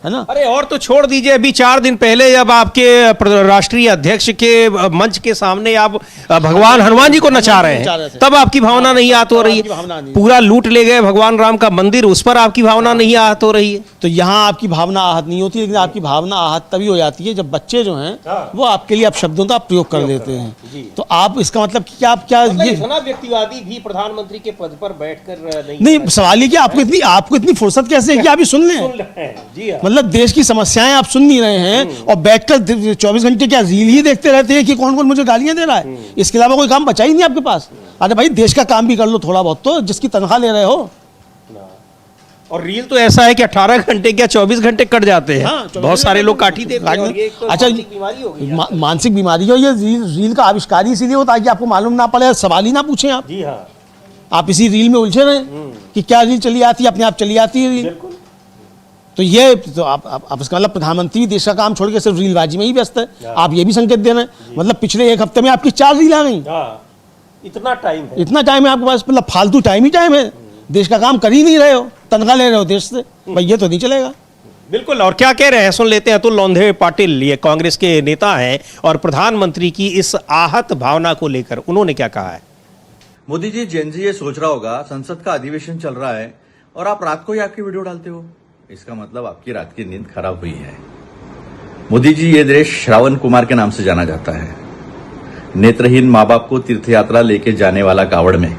है ना। अरे और तो छोड़ दीजिए, अभी 4 दिन पहले जब आपके राष्ट्रीय अध्यक्ष के मंच के सामने आप भगवान हनुमान जी को नचा रहे हैं, तब आपकी भावना नहीं आहत हो रही है। पूरा लूट ले गए भगवान राम का मंदिर, उस पर आपकी भावना नहीं आहत हो रही है। तो यहाँ आपकी भावना आहत नहीं होती, लेकिन आपकी भावना आहत तभी हो जाती है जब बच्चे जो हैं वो आपके लिए अपशब्दों का प्रयोग कर लेते हैं। तो आप इसका मतलब कि आप क्या ये इतना व्यक्तिवादी भी प्रधानमंत्री के पद पर बैठकर नहीं, सवाल ये कि आपको इतनी फुर्सत कैसे है कि आप ये सुन लें? जी हाँ। मतलब देश की समस्याएं आप सुन नहीं रहे हैं और बैठकर 24 घंटे क्या रील ही देखते रहते हैं कि कौन कौन मुझे गालियां दे रहा है? इसके अलावा कोई काम बचा ही नहीं आपके पास। अरे भाई, देश का काम भी कर लो थोड़ा बहुत, तो जिसकी तनख्वाह ले रहे हो। और रील तो ऐसा है कि 18 घंटे क्या 24 घंटे कट जाते हैं। बहुत सारे लोग काट ही देते हैं। अच्छा, मानसिक बीमारी हो ये रील का आविष्कार ही इसीलिए होता है कि आपको मालूम ना पड़े, सवाल ही ना पूछें आप। जी हाँ। आप इसी रील में उलझे रहे कि क्या रील चली आती है, अपने आप चली आती है रील। तो ये तो आप इसका मतलब प्रधानमंत्री देश का काम छोड़ के सिर्फ रीलबाजी में ही व्यस्त है। आप ये भी संकेत दे रहे हैं, मतलब पिछले 1 हफ्ते में आपकी 4 रील आ गई। इतना टाइम है आपके पास, मतलब फालतू टाइम है। देश का काम कर ही नहीं रहे हो, तनख्वाह ले रहे हो देश से, भाई ये तो नहीं चलेगा। बिल्कुल। और क्या कह रहे हैं सुन लेते हैं। अतुल लोंढे पाटिल, ये कांग्रेस के नेता हैं, और प्रधानमंत्री की इस आहत भावना को लेकर उन्होंने क्या कहा है। मोदी जी, जेन जी ये सोच रहा होगा संसद का अधिवेशन चल रहा है और आप रात को ही आपकी वीडियो डालते हो, इसका मतलब आपकी रात की नींद खराब हुई है। मोदी जी, ये देश श्रावण कुमार के नाम से जाना जाता है। नेत्रहीन माँ बाप को तीर्थ यात्रा लेके जाने वाला कावड़ में,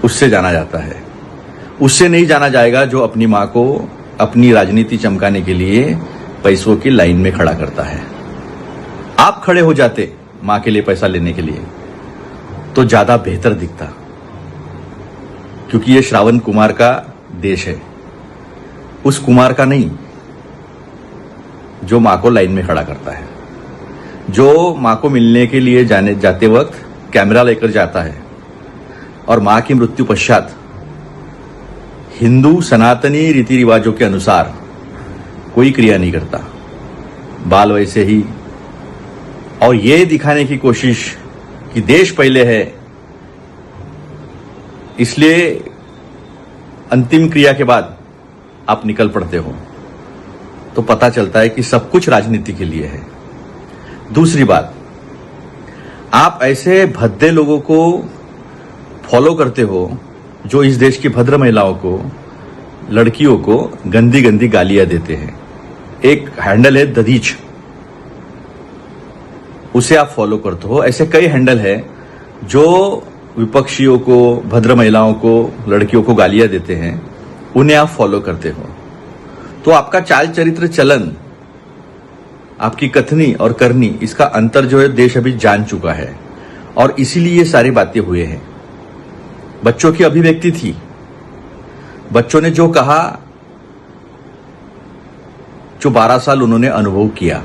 उससे जाना जाता है। उससे नहीं जाना जाएगा जो अपनी माँ को अपनी राजनीति चमकाने के लिए पैसों की लाइन में खड़ा करता है। आप खड़े हो जाते माँ के लिए पैसा लेने के लिए तो ज्यादा बेहतर दिखता, क्योंकि ये श्रावण कुमार का देश है, उस कुमार का नहीं जो मां को लाइन में खड़ा करता है, जो मां को मिलने के लिए जाते वक्त कैमरा लेकर जाता है और मां की मृत्यु पश्चात हिंदू सनातनी रीति रिवाजों के अनुसार कोई क्रिया नहीं करता, बाल वैसे ही, और ये दिखाने की कोशिश कि देश पहले है, इसलिए अंतिम क्रिया के बाद आप निकल पड़ते हो, तो पता चलता है कि सब कुछ राजनीति के लिए है। दूसरी बात, आप ऐसे भद्दे लोगों को फॉलो करते हो जो इस देश की भद्र महिलाओं को, लड़कियों को गंदी गंदी गालियां देते हैं। एक हैंडल है दधीच, उसे आप फॉलो करते हो। ऐसे कई हैंडल है जो विपक्षियों को, भद्र महिलाओं को, लड़कियों को गालियां देते हैं, उन्हें आप फॉलो करते हो। तो आपका चाल चरित्र चलन, आपकी कथनी और करनी, इसका अंतर जो है देश अभी जान चुका है, और इसीलिए ये सारी बातें हुए हैं। बच्चों की अभिव्यक्ति थी, बच्चों ने जो कहा, जो 12 साल उन्होंने अनुभव किया,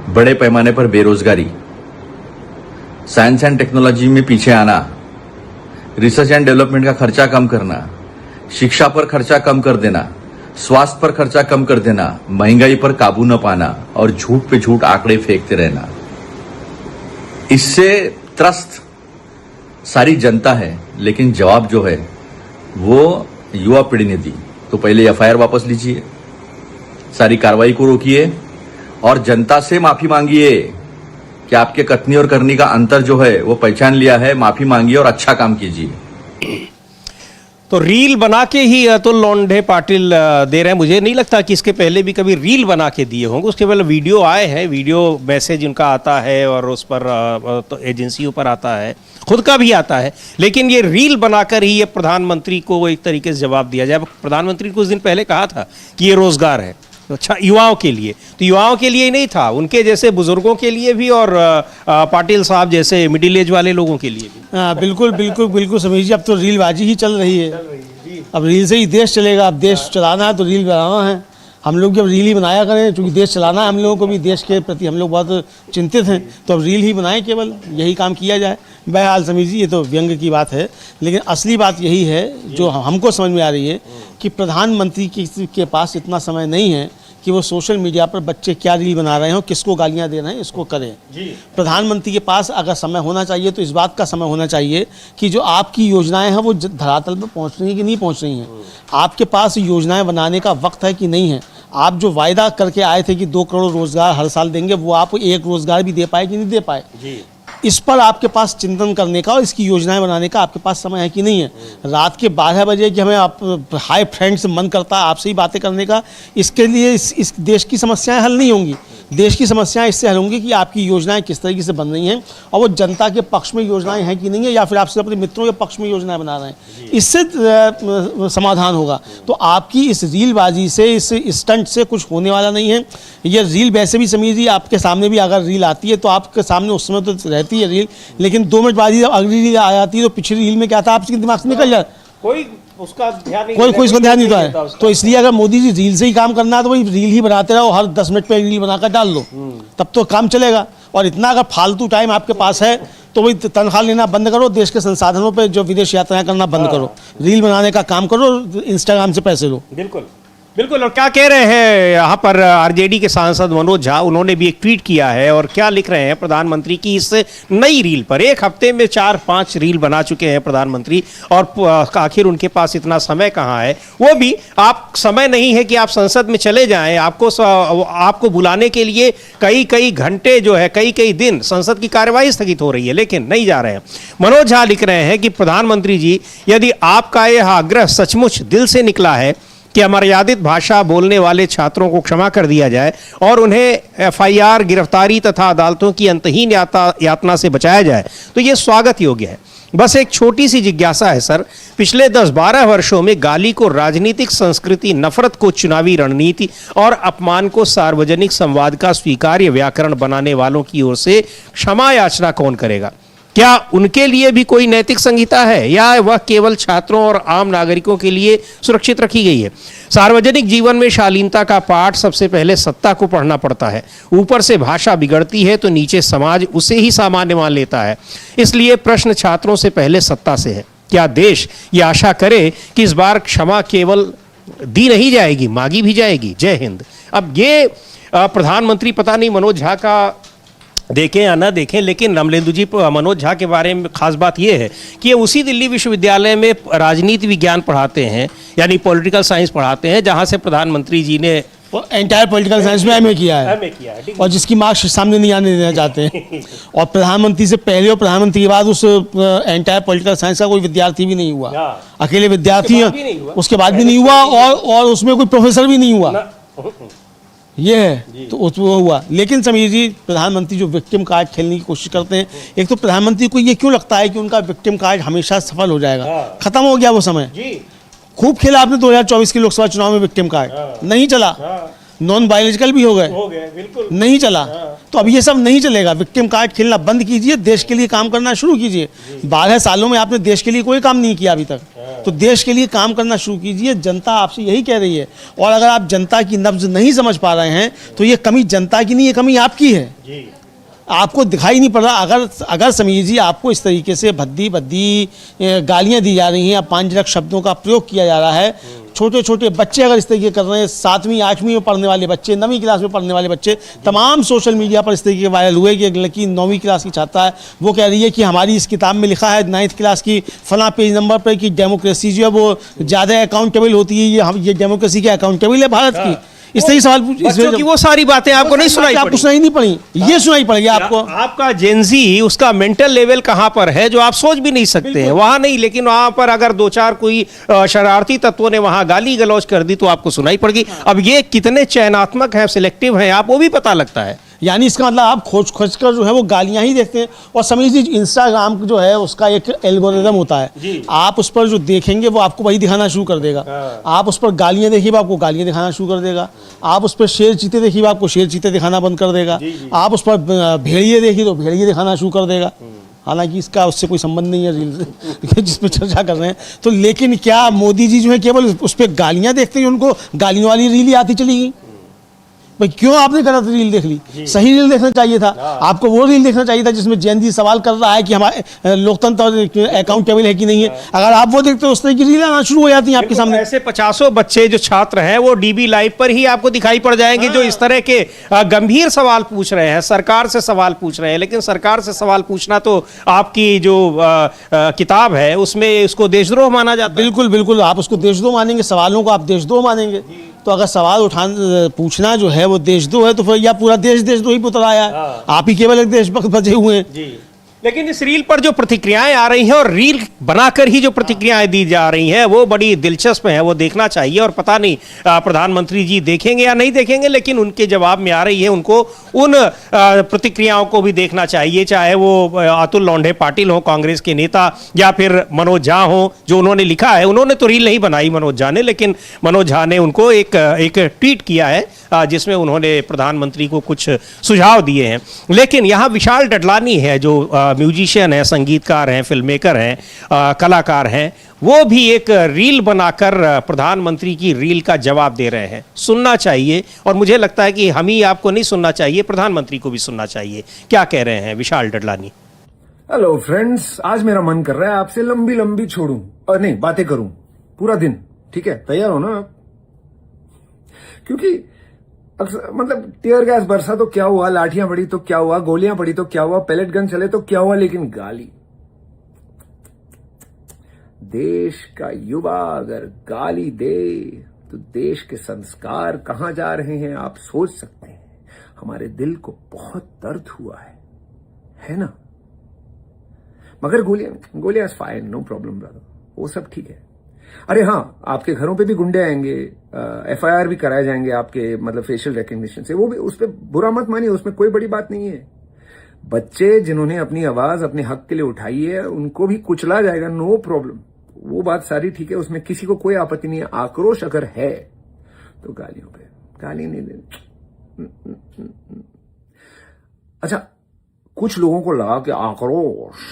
बड़े पैमाने पर बेरोजगारी, साइंस एंड टेक्नोलॉजी में पीछे आना, रिसर्च एंड डेवलपमेंट का खर्चा कम करना, शिक्षा पर खर्चा कम कर देना, स्वास्थ्य पर खर्चा कम कर देना, महंगाई पर काबू न पाना और झूठ पे झूठ आंकड़े फेंकते रहना। इससे त्रस्त सारी जनता है, लेकिन जवाब जो है वो युवा पीढ़ी ने दी। तो पहले एफआईआर वापस लीजिए, सारी कार्रवाई को रोकिए और जनता से माफी मांगिए कि आपके कथनी और करनी का अंतर जो है वो पहचान लिया है। माफी मांगिए और अच्छा काम कीजिए। तो रील बना के ही अतुल लोंढे पाटिल दे रहे हैं। मुझे नहीं लगता कि इसके पहले भी कभी रील बना के दिए होंगे। उसके पहले वीडियो आए हैं, वीडियो मैसेज उनका आता है और उस पर तो एजेंसियों पर आता है, खुद का भी आता है, लेकिन ये रील बनाकर ही ये प्रधानमंत्री को एक तरीके से जवाब दिया जाए। प्रधानमंत्री कुछ दिन पहले कहा था कि ये रोजगार है, अच्छा युवाओं के लिए, तो युवाओं के लिए ही नहीं था, उनके जैसे बुजुर्गों के लिए भी और पाटिल साहब जैसे मिडिल एज वाले लोगों के लिए भी। बिल्कुल बिल्कुल बिल्कुल समीर जी, अब तो रीलबाजी ही चल रही है। अब रील से ही देश चलेगा। अब देश चलाना है तो रील बनाना है। हम लोग जब रील ही बनाया करें, क्योंकि देश चलाना है हम लोगों को भी, देश के प्रति हम लोग बहुत चिंतित हैं, तो अब रील ही बनाएं, केवल यही काम किया जाए। बहरहाल समीर जी, ये तो व्यंग की बात है, लेकिन असली बात यही है जो हमको समझ में आ रही है कि प्रधानमंत्री के पास इतना समय नहीं है कि वो सोशल मीडिया पर बच्चे क्या रील बना रहे हैं, किसको गालियां दे रहे हैं, इसको करें। प्रधानमंत्री के पास अगर समय होना चाहिए तो इस बात का समय होना चाहिए कि जो आपकी योजनाएं हैं वो धरातल पर पहुंच रही हैं कि नहीं पहुंच रही हैं। आपके पास योजनाएं बनाने का वक्त है कि नहीं है। आप जो वायदा करके आए थे कि 2 करोड़ रोजगार हर साल देंगे, वो आप 1 रोजगार भी दे पाए कि नहीं दे पाए। इस पर आपके पास चिंतन करने का और इसकी योजनाएं बनाने का आपके पास समय है कि नहीं है। रात के 12 बजे कि हमें आप हाई फ्रेंड से मन करता है आपसे ही बातें करने का, इसके लिए इस देश की समस्याएं हल नहीं होंगी। देश की समस्याएं इससे हल होंगी कि आपकी योजनाएं किस तरीके से बन रही हैं और वो जनता के पक्ष में योजनाएं हैं कि नहीं है, या फिर आप सिर्फ अपने मित्रों के पक्ष में योजनाएं बना रहे हैं। इससे समाधान होगा। तो आपकी इस रीलबाजी से, इस स्टंट से कुछ होने वाला नहीं है। ये रील वैसे भी समीर जी, आपके सामने भी अगर रील आती है तो आपके सामने उस समय तो रहती है रील, लेकिन 2 मिनट बाद जब अगली रील आ जाती है तो पिछली रील में क्या था आपके दिमाग से निकल जाता, कोई उसका ध्यान नहीं, कोई इसको ध्यान नहीं देता है। तो इसलिए अगर मोदी जी रील से ही काम करना है तो वही रील ही बनाते रहो, हर 10 मिनट पे रील बनाकर डाल दो, तब तो काम चलेगा। और इतना अगर फालतू टाइम आपके पास है तो वही तनख्वाह लेना बंद करो, देश के संसाधनों पे जो विदेश यात्राएं करना बंद करो, रील बनाने का काम करो, इंस्टाग्राम से पैसे लो। बिल्कुल बिल्कुल। और क्या कह रहे हैं यहाँ पर आरजेडी के सांसद मनोज झा, उन्होंने भी एक ट्वीट किया है और क्या लिख रहे हैं प्रधानमंत्री की इस नई रील पर। एक हफ्ते में 4-5 रील बना चुके हैं प्रधानमंत्री, और आखिर उनके पास इतना समय कहाँ है। वो भी आप समय नहीं है कि आप संसद में चले जाएं, आपको बुलाने के लिए कई घंटे जो है, कई दिन संसद की कार्यवाही स्थगित हो रही है, लेकिन नहीं जा रहे हैं। मनोज झा लिख रहे हैं कि प्रधानमंत्री जी, यदि आपका यह आग्रह सचमुच दिल से निकला है कि अमर्यादित भाषा बोलने वाले छात्रों को क्षमा कर दिया जाए और उन्हें एफआईआर, गिरफ्तारी तथा अदालतों की अंतहीन यातना से बचाया जाए, तो ये स्वागत योग्य है। बस एक छोटी सी जिज्ञासा है सर, पिछले 10-12 वर्षों में गाली को राजनीतिक संस्कृति, नफरत को चुनावी रणनीति और अपमान को सार्वजनिक संवाद का स्वीकार्य व्याकरण बनाने वालों की ओर से क्षमा याचना कौन करेगा? क्या उनके लिए भी कोई नैतिक संहिता है या वह केवल छात्रों और आम नागरिकों के लिए सुरक्षित रखी गई है? सार्वजनिक जीवन में शालीनता का पाठ सबसे पहले सत्ता को पढ़ना पड़ता है। ऊपर से भाषा बिगड़ती है तो नीचे समाज उसे ही सामान्य मान लेता है। इसलिए प्रश्न छात्रों से पहले सत्ता से है। क्या देश ये आशा करे कि इस बार क्षमा केवल दी नहीं जाएगी, मांगी भी जाएगी? जय हिंद। अब ये प्रधानमंत्री, पता नहीं मनोज झा का देखें या ना देखें, लेकिन रामलेंदु जी मनोज झा के बारे में खास बात यह है कि ये उसी दिल्ली विश्वविद्यालय में राजनीति विज्ञान पढ़ाते हैं, यानी पॉलिटिकल साइंस पढ़ाते हैं, जहां से प्रधानमंत्री जी ने एंटायर पॉलिटिकल साइंस में एमए किया है और जिसकी मार्क्स सामने नहीं आने देना चाहते हैं। और प्रधानमंत्री से पहले और प्रधानमंत्री के बाद उस एंटायर पॉलिटिकल साइंस का कोई विद्यार्थी भी नहीं हुआ, अकेले विद्यार्थी, उसके बाद भी नहीं हुआ और उसमें कोई प्रोफेसर भी नहीं हुआ। ये है तो वो हुआ। लेकिन समीर जी, प्रधानमंत्री जो विक्टिम कार्ड खेलने की कोशिश करते हैं, एक तो प्रधानमंत्री को ये क्यों लगता है कि उनका विक्टिम कार्ड हमेशा सफल हो जाएगा? खत्म हो गया वो समय। खूब खेला आपने 2024 के लोकसभा चुनाव में विक्टिम कार्ड, नहीं चला। नॉन बायोलॉजिकल भी हो गए, बिल्कुल नहीं चला। तो अब ये सब नहीं चलेगा। विक्टिम कार्ड खेलना बंद कीजिए, देश के लिए काम करना शुरू कीजिए। 12 सालों में आपने देश के लिए कोई काम नहीं किया अभी तक, तो देश के लिए काम करना शुरू कीजिए। जनता आपसे यही कह रही है, और अगर आप जनता की नब्ज नहीं समझ पा रहे हैं तो ये कमी जनता की नहीं, ये कमी आपकी है। आपको दिखाई नहीं पड़ रहा। अगर समीर जी आपको इस तरीके से भद्दी गालियां दी जा रही हैं, अपमानजनक शब्दों का प्रयोग किया जा रहा है, छोटे छोटे बच्चे अगर इस तरीके कर रहे हैं, 7वीं 8वीं में पढ़ने वाले बच्चे, 9वीं क्लास में पढ़ने वाले बच्चे, तमाम सोशल मीडिया पर इस तरीके के वायरल हुए कि एक लड़की 9वीं क्लास की छात्रा है, वो कह रही है कि हमारी इस किताब में लिखा है 9th क्लास की फला पेज नंबर पर कि डेमोक्रेसी जो है वो ज़्यादा अकाउंटेबल होती है, ये डेमोक्रेसी क्या अकाउंटेबल है भारत की? इस तरह सवाल बच्चों की वो सारी बातें आपको नहीं सुनाई पड़ी? आपको सुनाई नहीं पड़ी, ये सुनाई पड़ेगी आपको। आपका जेनजी उसका मेंटल लेवल कहां पर है जो आप सोच भी नहीं सकते हैं, वहां नहीं, लेकिन वहां पर अगर 2-4 कोई शरारती तत्वों ने वहां गाली गलौज कर दी तो आपको सुनाई पड़ेगी। अब ये कितने चयनात्मक हैं, सिलेक्टिव हैं, आप वो भी पता लगता है। यानी इसका मतलब आप खोज कर जो है वो गालियां ही देखते हैं। और समीर जी, इंस्टाग्राम जो है उसका एक एल्गोरिदम होता है, आप उस पर जो देखेंगे वो आपको वही दिखाना शुरू कर देगा। आप उस पर गालियां देखिए वो आपको गालियां दिखाना शुरू कर देगा। आप उस पर शेर चीते देखिए वो आपको शेर चीते दिखाना बंद कर देगा। आप उस पर भेड़िए देखिए तो भेड़िए दिखाना शुरू कर देगा। हालांकि इसका उससे कोई संबंध नहीं है रील जिस पर चर्चा कर रहे हैं। तो लेकिन क्या मोदी जी जो है केवल उस पर गालियां देखते हैं, उनको गालियों वाली रील ही आती चली गई? भाई क्यों आपने गलत रील देख ली? सही रील देखना चाहिए था आपको। वो रील देखना चाहिए था जिसमें जैन जी सवाल कर रहा है कि हमारे लोकतंत्र अकाउंटेबल है कि नहीं है। अगर आप वो देखते हो उस तरह की रील आना शुरू हो जाती है आपके सामने। ऐसे 50 बच्चे जो छात्र हैं वो डीबी लाइव पर ही आपको दिखाई पड़ जाएंगे जो इस तरह के गंभीर सवाल पूछ रहे हैं, सरकार से सवाल पूछ रहे हैं। लेकिन सरकार से सवाल पूछना तो आपकी जो किताब है उसमें उसको देशद्रोह माना जाता है। बिल्कुल बिल्कुल, आप उसको देशद्रोह मानेंगे, सवालों को आप देशद्रोह मानेंगे। तो अगर सवाल पूछना जो है वो देशद्रोह है तो फिर या पूरा देशद्रोही पुतला आया है। आप ही केवल एक देशभक्त बचे हुए हैं। लेकिन इस रील पर जो प्रतिक्रियाएं आ रही हैं और रील बनाकर ही जो प्रतिक्रियाएं दी जा रही हैं वो बड़ी दिलचस्प है, वो देखना चाहिए। और पता नहीं प्रधानमंत्री जी देखेंगे या नहीं देखेंगे, लेकिन उनके जवाब में आ रही है, उनको उन प्रतिक्रियाओं को भी देखना चाहिए, चाहे वो अतुल लौंडे पाटिल हो, कांग्रेस के नेता, या फिर मनोज झा हो। जो उन्होंने लिखा है, उन्होंने तो रील नहीं बनाई मनोज झा ने, लेकिन मनोज झा ने उनको एक ट्वीट किया है जिसमें उन्होंने प्रधानमंत्री को कुछ सुझाव दिए हैं। लेकिन यहाँ विशाल डडलानी है जो म्यूजिशियन है, संगीतकार हैं, फिल्म मेकर हैं, कलाकार हैं, वो भी एक रील बनाकर प्रधानमंत्री की रील का जवाब दे रहे हैं। सुनना चाहिए, और मुझे लगता है कि हम ही आपको नहीं सुनना चाहिए, प्रधानमंत्री को भी सुनना चाहिए। क्या कह रहे हैं विशाल डडलानी? हेलो फ्रेंड्स, आज मेरा मन कर रहा है आपसे लंबी लंबी छोड़ूं और नहीं बातें करूं पूरा दिन। ठीक है, तैयार हो ना आप? क्योंकि मतलब टीयर गैस बरसा तो क्या हुआ, लाठियां पड़ी तो क्या हुआ, गोलियां पड़ी तो क्या हुआ, पैलेट गन चले तो क्या हुआ, लेकिन गाली, देश का युवा अगर गाली दे तो देश के संस्कार कहां जा रहे हैं आप सोच सकते हैं। हमारे दिल को बहुत दर्द हुआ है ना? मगर गोलियां फाइन, नो प्रॉब्लम ब्रदर, वो सब ठीक है। अरे हाँ, आपके घरों पे भी गुंडे आएंगे, FIR भी कराए जाएंगे आपके मतलब फेशियल रिकग्निशन से, वो भी उस पर बुरा मत मानिए, उसमें कोई बड़ी बात नहीं है। बच्चे जिन्होंने अपनी आवाज अपने हक के लिए उठाई है उनको भी कुचला जाएगा, नो प्रॉब्लम, वो बात सारी ठीक है, उसमें किसी को कोई आपत्ति नहीं है। आक्रोश अगर है तो गालियों पे गाली नहीं देनी। अच्छा, कुछ लोगों को लगा कि आक्रोश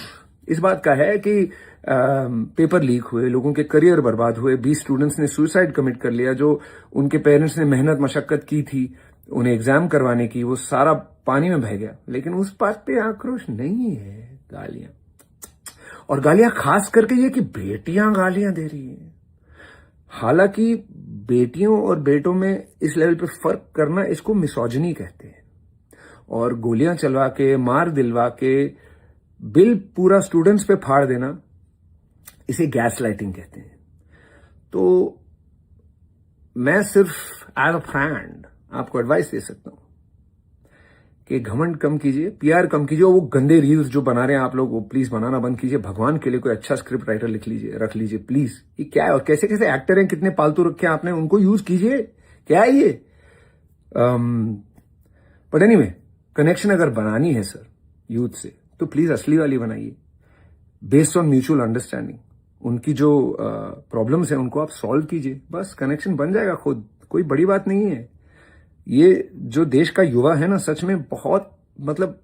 इस बात का है कि पेपर लीक हुए, लोगों के करियर बर्बाद हुए, 20 स्टूडेंट्स ने सुसाइड कमिट कर लिया, जो उनके पेरेंट्स ने मेहनत मशक्कत की थी उन्हें एग्जाम करवाने की, वो सारा पानी में बह गया। लेकिन उस बात पे आक्रोश नहीं है, गालियां, और गालियां खास करके ये कि बेटियां गालियां दे रही हैं। हालांकि बेटियों और बेटों में इस लेवल पे फर्क करना, इसको मिसोजिनी कहते हैं। और गोलियां चलवा के, मार दिलवा के, बिल पूरा स्टूडेंट्स पे फाड़ देना, इसे गैस लाइटिंग कहते हैं। तो मैं सिर्फ एज अ फ्रेंड आपको एडवाइस दे सकता हूं कि घमंड कम कीजिए, PR कम कीजिए, वो गंदे रील्स जो बना रहे हैं आप लोग वो प्लीज बनाना बंद कीजिए। भगवान के लिए कोई अच्छा स्क्रिप्ट राइटर रख लीजिए प्लीज। ये क्या है, और कैसे कैसे एक्टर हैं, कितने पालतू रखे हैं आपने, उनको यूज कीजिए। क्या है ये? बट एनीवे, कनेक्शन अगर बनानी है सर यूथ से तो प्लीज असली वाली बनाइए, बेस्ड ऑन म्यूचुअल अंडरस्टैंडिंग। उनकी जो प्रॉब्लम्स हैं उनको आप सॉल्व कीजिए, बस कनेक्शन बन जाएगा खुद, कोई बड़ी बात नहीं है। ये जो देश का युवा है ना, सच में बहुत मतलब